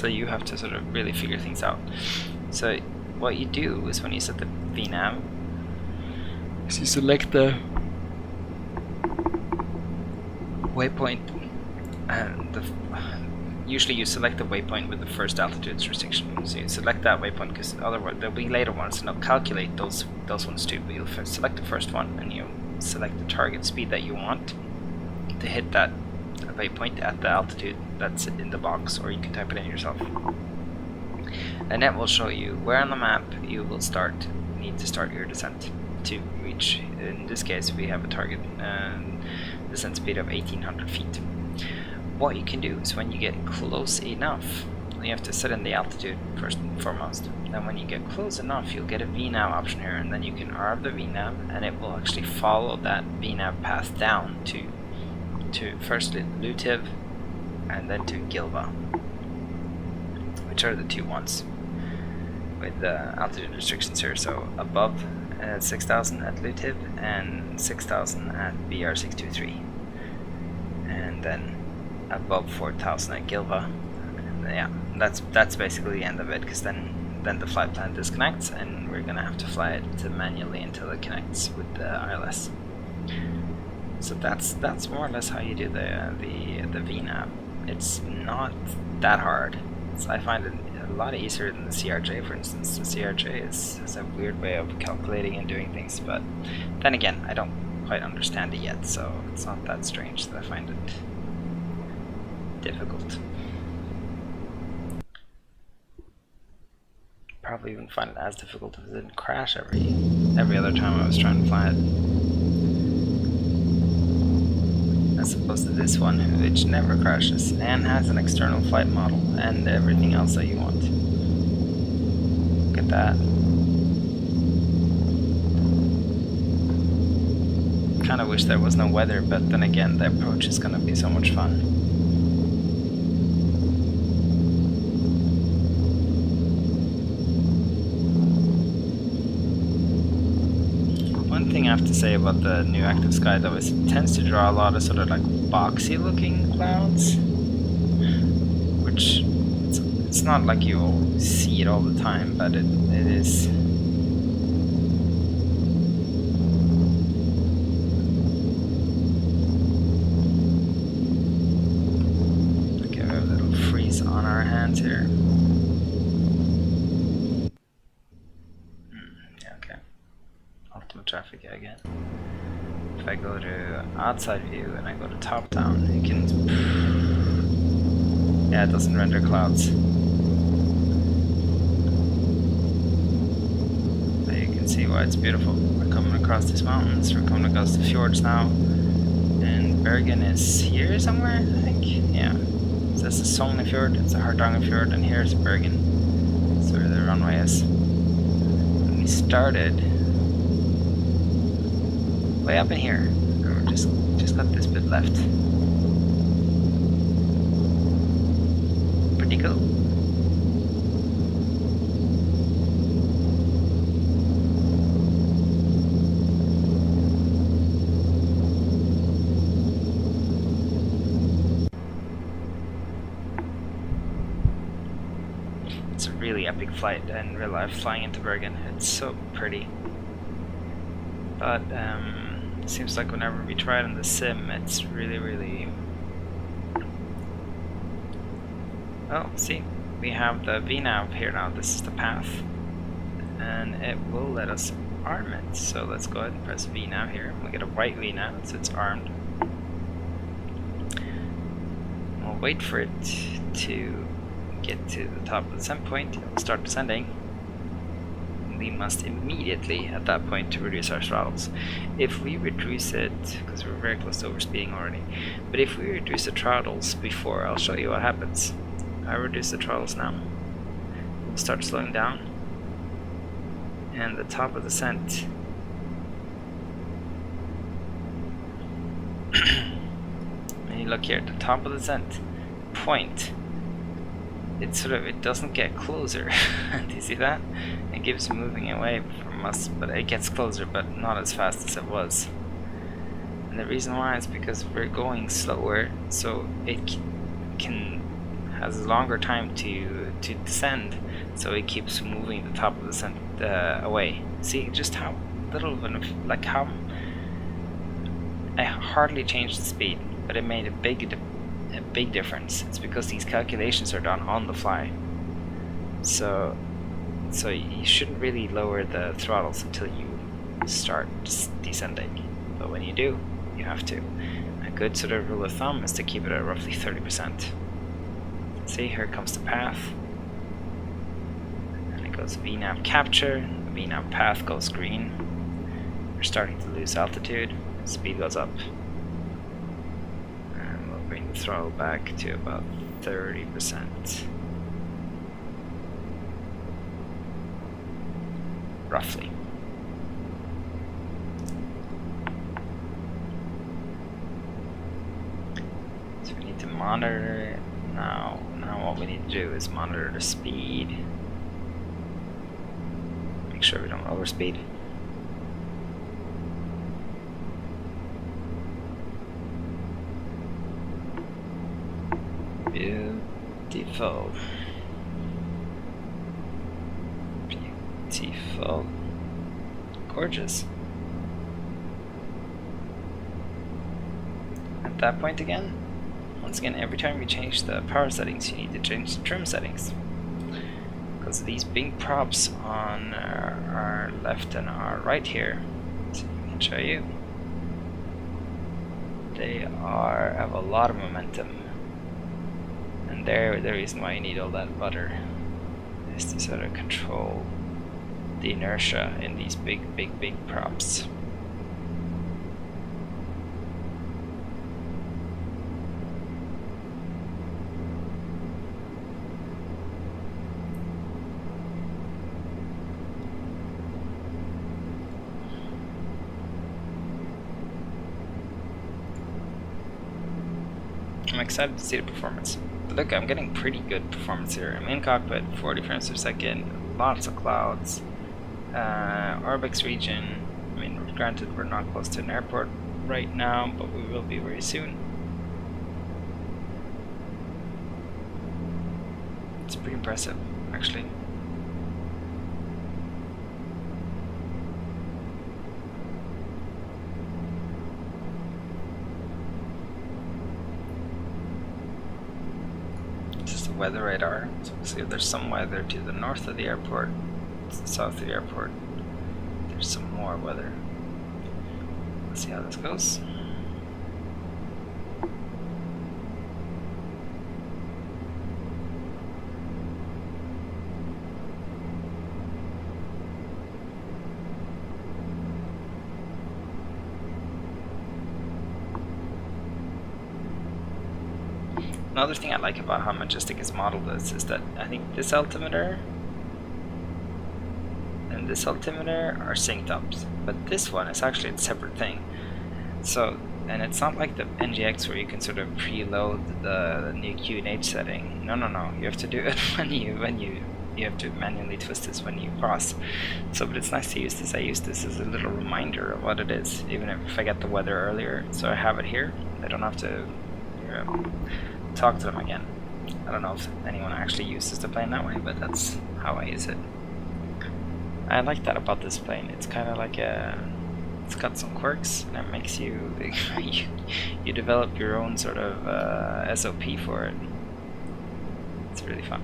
you have to sort of really figure things out. So what you do is when you set the VNav, is you select the waypoint, and usually you select the waypoint with the first altitude restriction. So you select that waypoint because otherwise there'll be later ones and they'll calculate those ones too. But you'll select the first one and you select the target speed that you want to hit that waypoint at the altitude that's in the box, or you can type it in yourself. And that will show you where on the map you will need to start your descent to reach. In this case, we have a target, and the descent speed of 1800 feet. What you can do is when you get close enough, you have to set in the altitude first and foremost. Then when you get close enough, you'll get a VNAV option here, and then you can ARB the VNAV, and it will actually follow that VNAV path down to firstly Lutiv and then to Gilva, which are the two ones with the altitude restrictions here. So above 6,000 at Lutiv and 6,000 at BR623, and then above 4,000 at Gilva. And yeah, that's basically the end of it, because then the flight plan disconnects, and we're gonna have to fly it manually until it connects with the ILS. So that's more or less how you do the VNAV. It's not that hard. I find it a lot easier than the CRJ, for instance. The CRJ has a weird way of calculating and doing things, but then again, I don't quite understand it yet, so it's not that strange that I find it difficult. Probably even find it as difficult if it didn't crash every other time I was trying to fly it. As opposed to this one, which never crashes and has an external flight model and everything else that you want. Look at that. Kinda wish there was no weather, but then again, the approach is gonna be so much fun. One thing I have to say about the new Active Sky though is it tends to draw a lot of sort of like boxy looking clouds, which it's not like you'll see it all the time, but it is. Okay, we have a little freeze on our hands here. Traffic again. If I go to outside view and I go to top down, you can. Yeah, it doesn't render clouds. But you can see why it's beautiful. We're coming across these mountains. We're coming across the fjords now, and Bergen is here somewhere, I think. Yeah. So this is Sognefjord. It's a Hardangerfjord, and here's Bergen. That's where the runway is. When we started. Way up in here. We're just got this bit left. Pretty cool. It's a really epic flight, and in real life flying into Bergen. It's so pretty. But it seems like whenever we try it on the sim, it's really. Oh, see, we have the VNAV here now. This is the path, and it will let us arm it. So let's go ahead and press VNAV here. We get a white VNAV, so it's armed. We'll wait for it to get to the top of the descent point. It will start descending. We must immediately at that point to reduce our throttles. If we reduce it, because we're very close to overspeeding already, but if we reduce the throttles before, I'll show you what happens. I reduce the throttles now. We'll start slowing down, and the top of the descent. And you look here at the top of the descent point. It doesn't get closer. Do you see that? It keeps moving away from us, but it gets closer, but not as fast as it was. And the reason why is because we're going slower, so it has a longer time to descend, so it keeps moving the top of the descent away. See just how little of like how I hardly changed the speed, but it made a big difference. It's because these calculations are done on the fly. So you shouldn't really lower the throttles until you start descending. But when you do, you have to. A good sort of rule of thumb is to keep it at roughly 30%. See, here comes the path. And it goes VNAV capture. The VNAV path goes green. We're starting to lose altitude. Speed goes up. throttle back to about 30%. Roughly. So we need to monitor it now. Now what we need to do is monitor the speed. Make sure we don't overspeed. Beautiful. Beautiful. Gorgeous. At that point again, once again, every time you change the power settings, you need to change the trim settings. Because these big props on our left and our right here, so I can show you, they have a lot of momentum. And they're the reason why you need all that rudder, is to sort of control the inertia in these big props. I'm excited to see the performance. Look, I'm getting pretty good performance here. I'm in cockpit, 40 frames per second, lots of clouds, Orbx region. I mean, granted, we're not close to an airport right now, but we will be very soon. It's pretty impressive, actually. Weather radar, so we'll see if there's some weather to the north of the airport, to the south of the airport. There's some more weather. Let's see how this goes. Another thing I like about how Majestic is modeled is that I think this altimeter and this altimeter are synced up, but this one is actually a separate thing. So, and it's not like the NGX where you can sort of preload the new QNH setting. No, you have to do it when you have to manually twist this when you cross. So, but it's nice to use this. I use this as a little reminder of what it is, even if I get the weather earlier. So I have it here. I don't have to talk to them again. I don't know if anyone actually uses the plane that way, but that's how I use it. I like that about this plane. It's kind of like it's got some quirks, and it makes you you develop your own sort of SOP for it. It's really fun.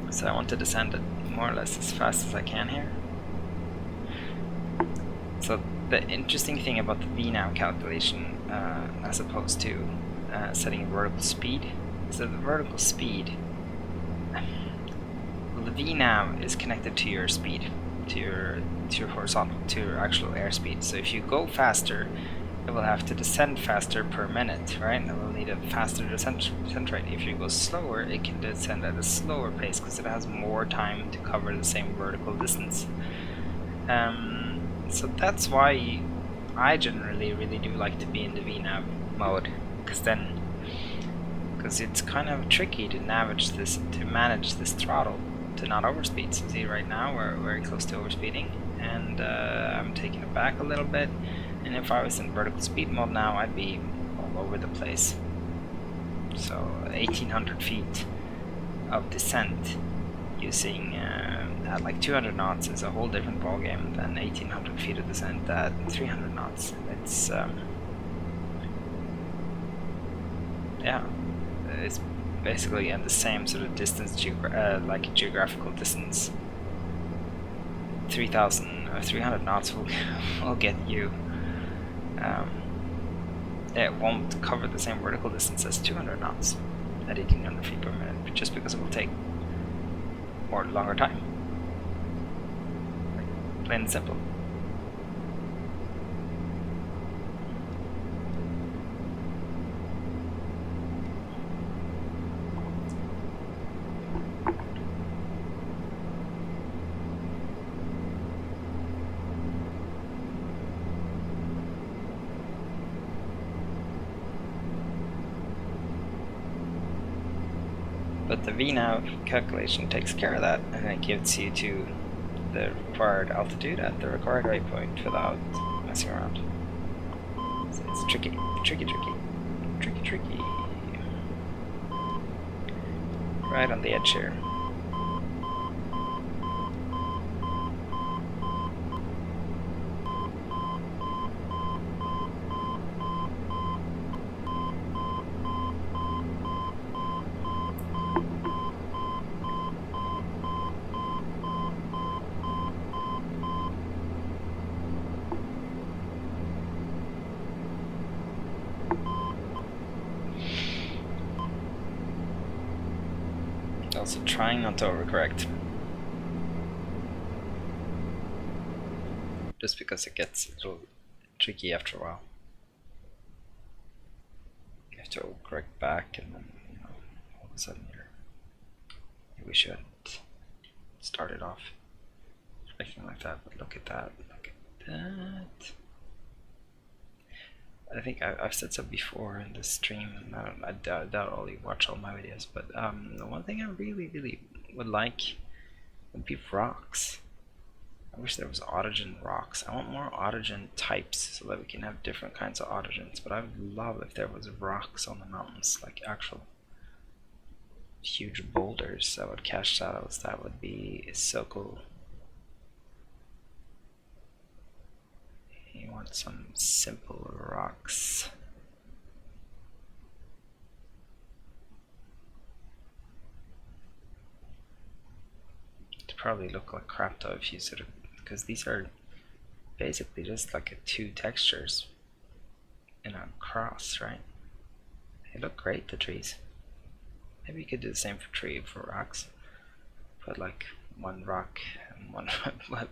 So I want to descend it more or less as fast as I can here. So the interesting thing about the VNAV calculation, as opposed to setting a vertical speed, is that the vertical speed, well, the VNAV is connected to your speed, to your horizontal, to your actual airspeed. So if you go faster, it will have to descend faster per minute, right? And it will need a faster descent rate. If you go slower, it can descend at a slower pace because it has more time to cover the same vertical distance. So that's why I generally really do like to be in the VNAV mode, because it's kind of tricky to manage this throttle to not overspeed. So see, right now we're very close to overspeeding, and I'm taking it back a little bit. And if I was in vertical speed mode now, I'd be all over the place. So 1800 feet of descent using at like 200 knots is a whole different ballgame than 1800 feet of descent at 300 knots. It's yeah, it's basically at the same sort of distance, like geographical distance. 3000 or 300 knots will get you. It won't cover the same vertical distance as 200 knots at 1800 feet per minute, just because it will take longer time. Plain and simple. But the VNAV calculation takes care of that, and it gives you to the required altitude at the required waypoint without messing around. So it's tricky. Right on the edge here. Also trying not to overcorrect. Just because it gets a little tricky after a while. You have to overcorrect back and then, you know, all of a sudden we shouldn't start it off correcting like that, but look at that, look at that. I think I've said so before in the stream, and I doubt all you watch all my videos, but the one thing I really would like would be rocks. I wish there was autogen rocks. I want more autogen types so that we can have different kinds of autogens, but I would love if there was rocks on the mountains, like actual huge boulders that would catch shadows. That would be so cool. You want some simple rocks. It'd probably look like crap though if you sort of, because these are basically just like two textures in a cross, right? They look great, the trees. Maybe you could do the same for rocks. Put like one rock and one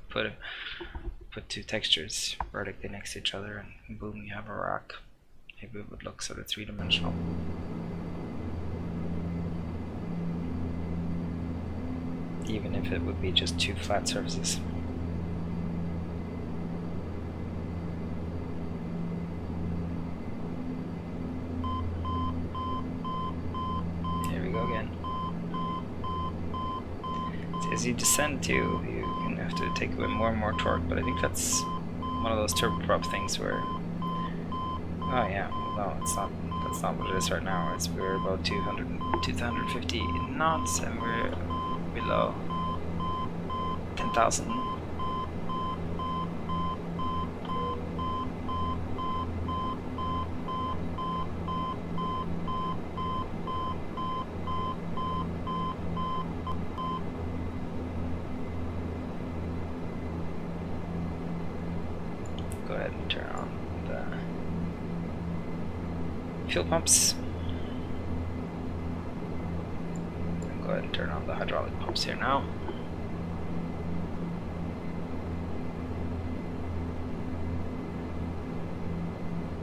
put two textures vertically next to each other, and boom, you have a rock. Maybe it would look sort of three-dimensional. Even if it would be just two flat surfaces. Here we go again. So as you descend too, you can have to take away more and more torque, but I think that's one of those turboprop things where, oh yeah, no, it's not. That's not what it is right now. We're about 250 knots, and we're below 10,000. Go ahead and turn on the fuel pumps. Go ahead and turn on the hydraulic pumps here now.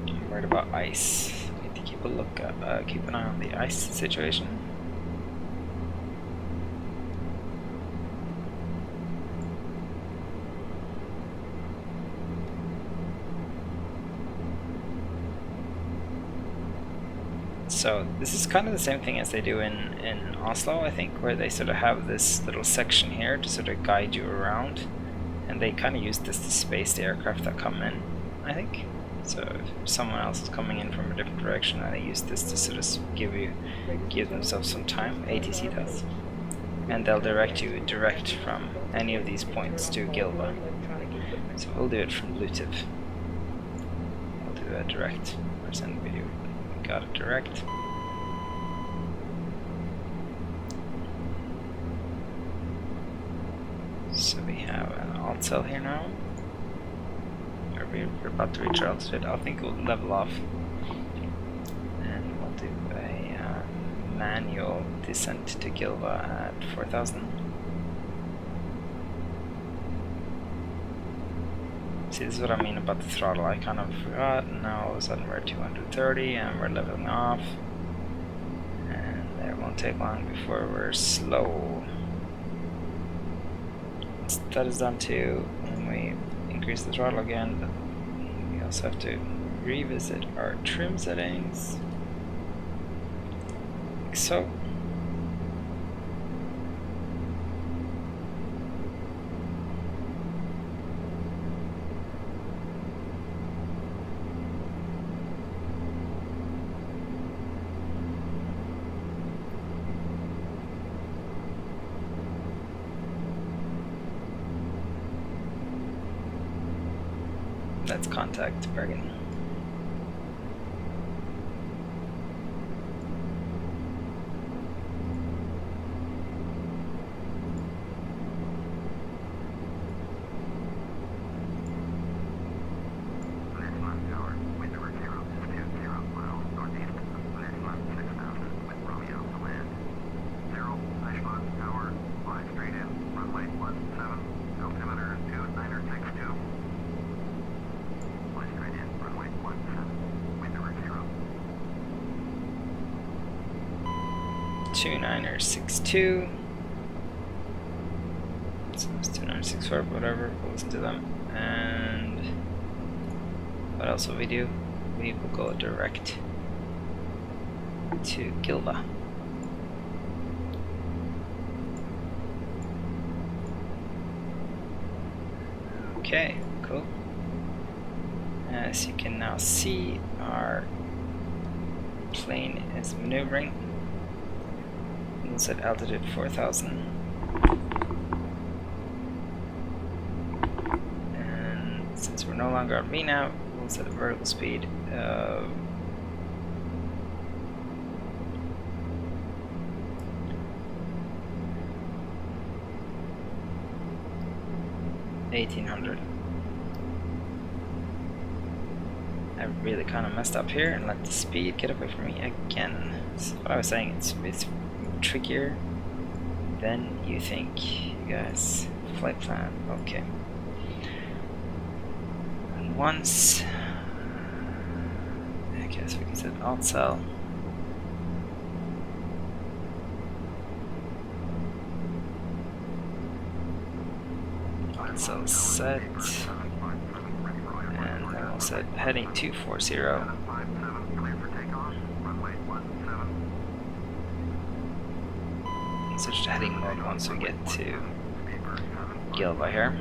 I'm worried about ice. Need to keep an eye on the ice situation. So this is kind of the same thing as they do in Oslo, I think, where they sort of have this little section here to sort of guide you around, and they kind of use this to space the aircraft that come in, I think. So if someone else is coming in from a different direction, they use this to sort of give themselves some time. ATC does, and they'll direct you from any of these points to Gilva. So we'll do it from Lutiv. We'll do a direct. Present video. Got it direct. So we have an alt cell here now. We're about to reach our altitude. I think we'll level off, and we'll do a manual descent to Gilva at 4,000. See, this is what I mean about the throttle. I kind of forgot, and now all of a sudden we're at 230 and we're leveling off. And it won't take long before we're slow. Once that is done too, and we increase the throttle again, but we also have to revisit our trim settings. Like so. let's contact Bergen. .2962. So it's 2964, whatever, we'll listen to them. And what else will we do? We will go direct to Gilva. Okay, cool. As you can now see, our plane is maneuvering. We'll set altitude 4,000. And since we're no longer on V now, we'll set a vertical speed of 1800. I really kind of messed up here and let the speed get away from me again. That's what I was saying, it's trickier than you think, you guys. Flight plan, okay. And once, I guess we can set alt cell. Alt cell set, and then we'll set heading 240. Switch to heading mode once we get to Gilva here.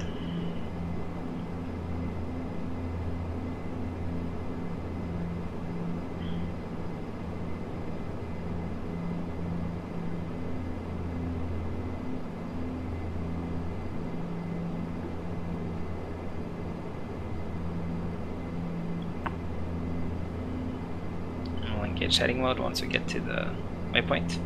And we'll engage heading mode once we get to the waypoint.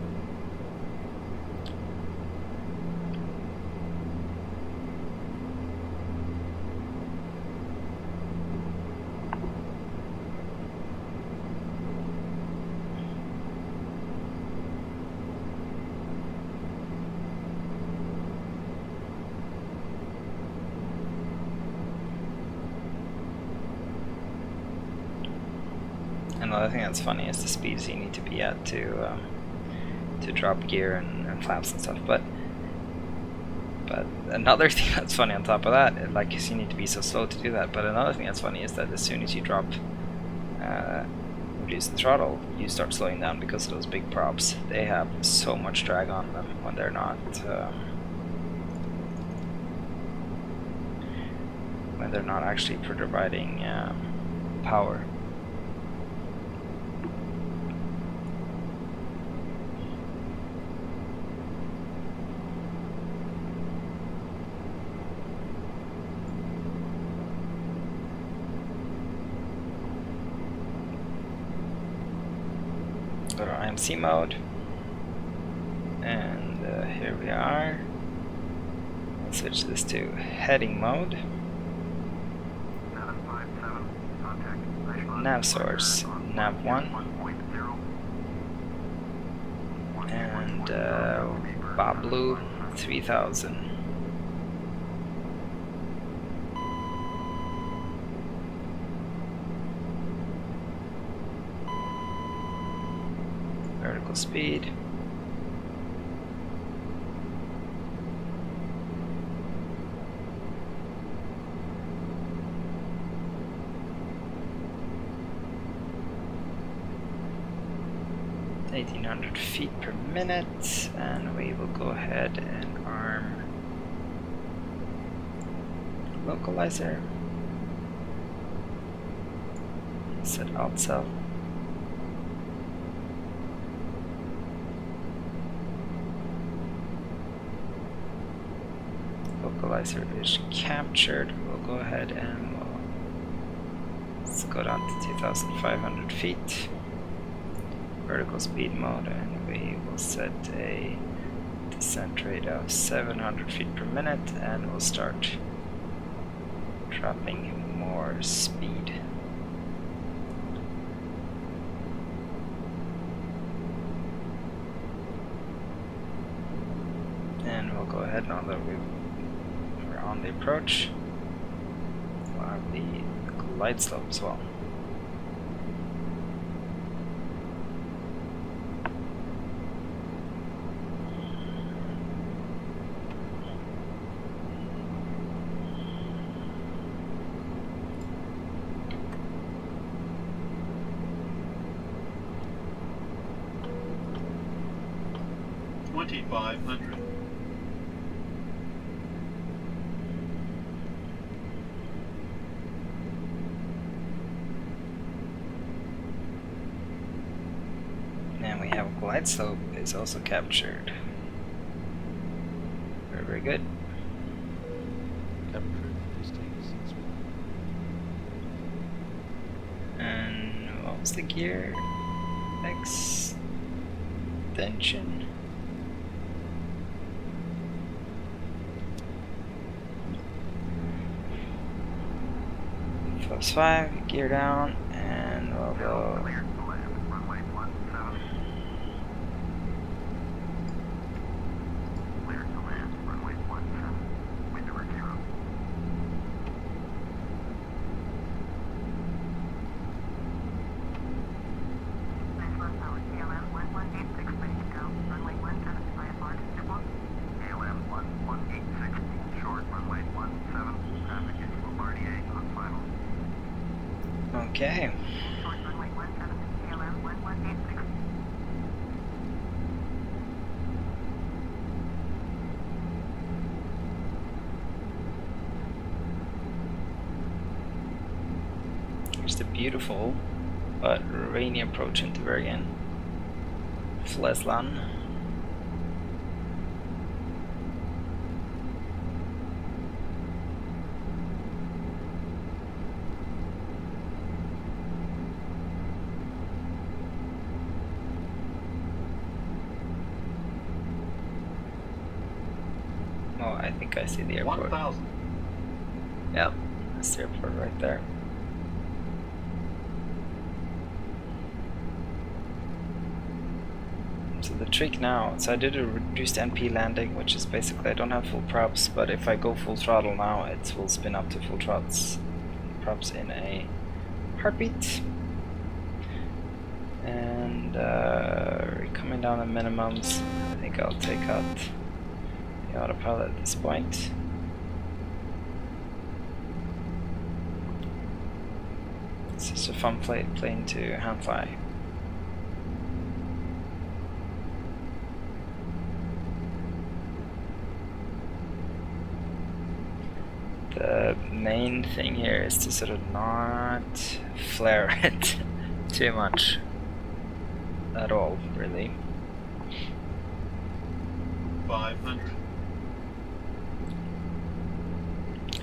Another thing that's funny is the speeds you need to be at to drop gear and flaps and stuff. But another thing that's funny on top of that, like you need to be so slow to do that. But another thing that's funny is that as soon as you drop, reduce the throttle, you start slowing down because of those big props. They have so much drag on them when they're not actually providing power. Go to IMC mode, and here we are. I'll switch this to heading mode. Nav source, nav 1, and Bablu 3000. Vertical speed. .1800 feet per minute, and we will go ahead and arm localizer. Set alt cell. Localizer is captured. We'll go ahead and we'll Let's go down to 2,500 feet. Vertical speed mode, and we will set a descent rate of 700 feet per minute, and we'll start dropping more speed. And we'll go ahead now that we're on the approach. We'll have the glide slope as well. And we have glide slope is also captured. Very, very good. Cabin crew, please take a seat. And what was the gear extension? +5, gear down, and we'll go. Okay. Here's the beautiful but rainy approach into Bergen. Flesland. Oh, I think I see the airport. 1,000. Yep, that's the airport right there. So the trick now, so I did a reduced NP landing, which is basically I don't have full props, but if I go full throttle now, it will spin up to full props in a heartbeat. And we're coming down the minimums. I think I'll take out the autopilot at this point. It's just a fun plane to hand fly. The main thing here is to sort of not flare it too much at all, really. 500.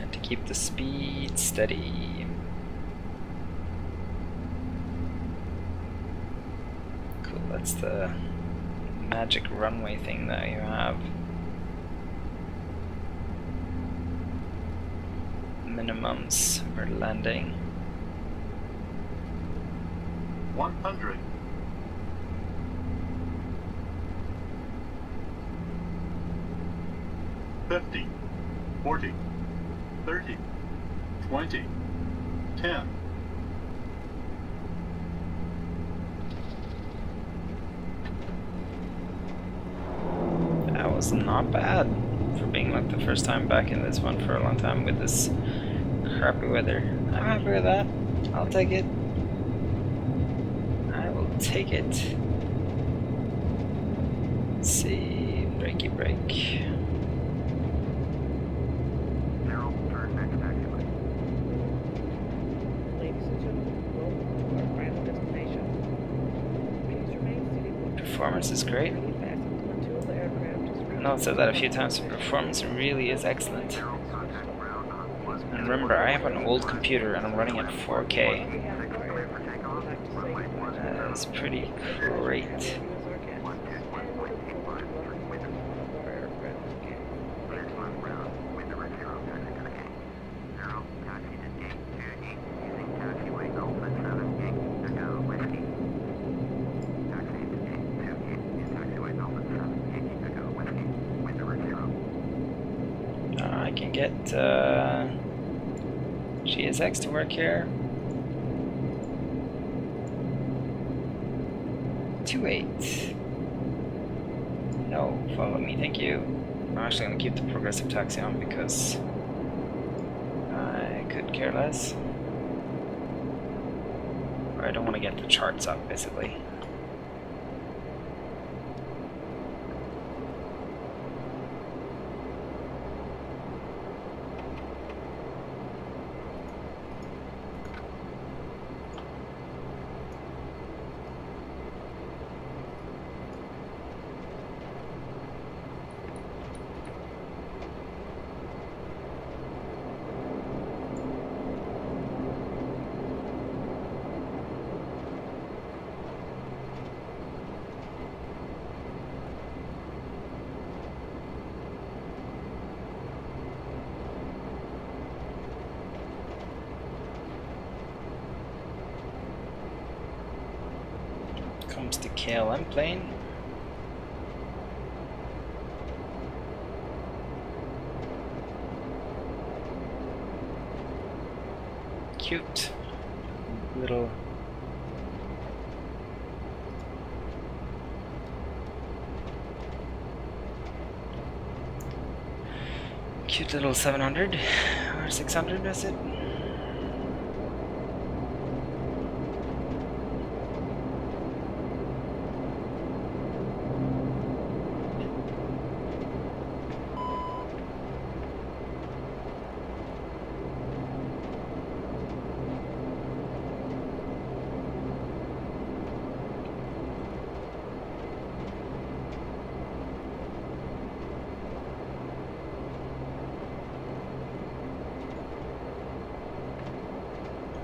And to keep the speed steady. Cool, that's the magic runway thing that you have. Minimums for landing. 100. 50. 40. 30. 20. 10. That was not bad for being like the first time back in this one for a long time with this crappy weather. I'm happy with that. I'll take it. I will take it. Let's see, brakey brake. Zero, turn next taxiway. Ladies and gentlemen, welcome to our final destination. Please remain seated. Performance is great. Remain fastened until the aircraft is I know I've said that a few times, but performance really is excellent. Zero, contact ground on It's been And remember, I have an old computer and I'm running at 4K. That's pretty great. I can get GSX to work here. 2.8. No, follow me, thank you. I'm actually going to keep the progressive taxi on because I could care less. Or I don't want to get the charts up, basically. Comes the KLM plane. Cute little cute little 700 or 600, is it?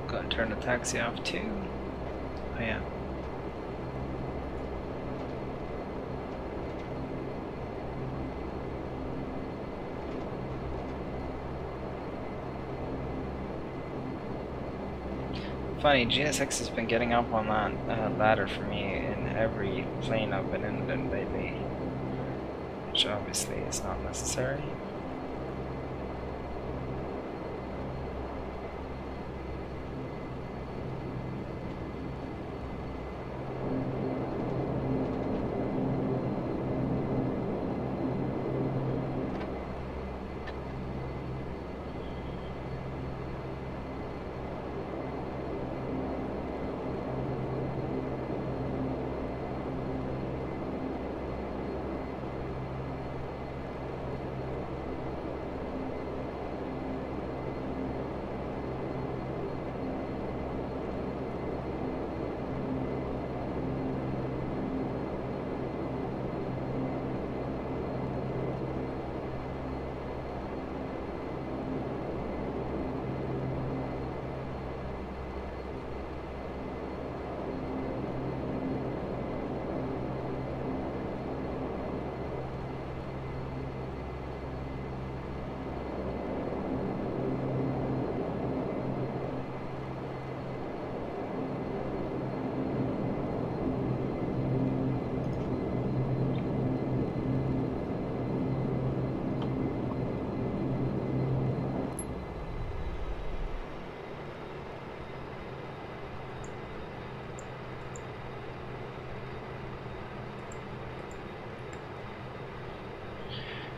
Gotta turn the taxi off too. Oh yeah. Funny, GSX has been getting up on that ladder for me in every plane I've been in lately, which obviously is not necessary.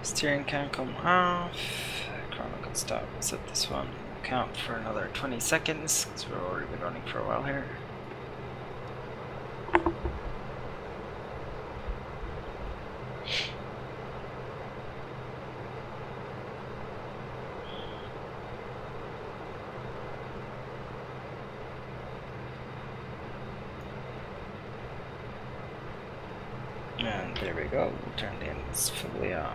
Steering can come off. Chrono can stop. We'll set this one. Count for another 20 seconds because we've already been running for a while here. And there we go. We'll turn the engines fully off.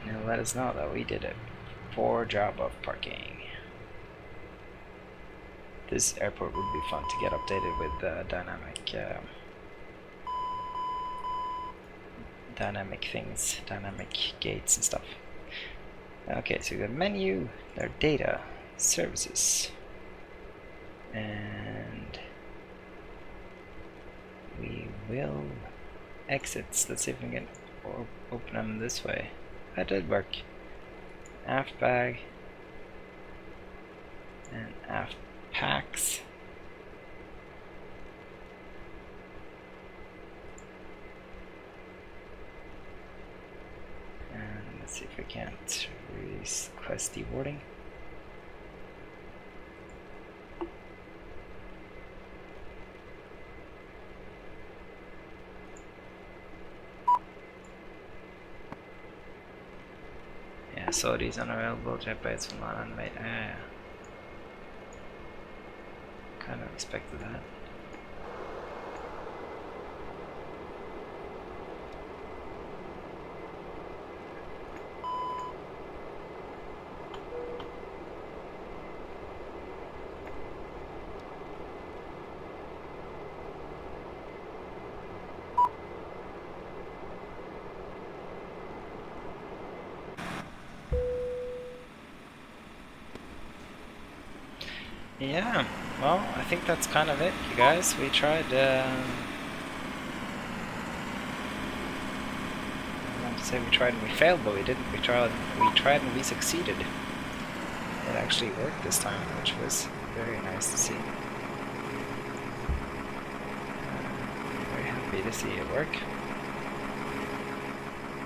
Now let us know that we did it. poor job of parking. This airport would be fun to get updated with dynamic things, dynamic gates and stuff. Okay, so we got menu, our data, services, and we will exits. Let's see if we can open them this way. That did work. Aft bag and aft packs. And let's see if we can't request deboarding. Yeah, Saudi's unavailable, JetBites will not animate. Kind of expected that. Yeah, well, I think that's kind of it, you guys. We tried, I want to say we tried and we failed, but we didn't. We tried and we succeeded. It actually worked this time, which was very nice to see. Very happy to see it work.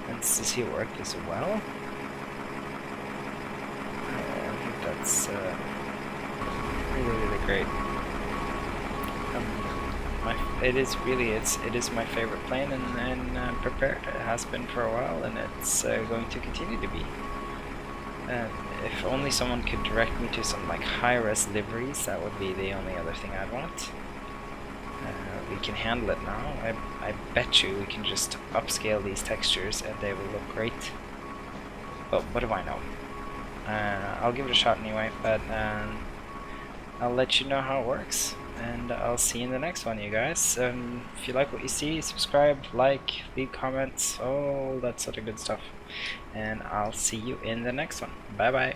And to see it work as well. I think that's really great. It is my favorite plane and prepared. It has been for a while, and it's going to continue to be. If only someone could direct me to some like high-res liveries, that would be the only other thing I'd want. We can handle it now. I bet you we can just upscale these textures and they will look great. But what do I know? I'll give it a shot anyway, but I'll let you know how it works, and I'll see you in the next one, you guys. If you like what you see, subscribe, like, leave comments, all that sort of good stuff. And I'll see you in the next one. Bye bye.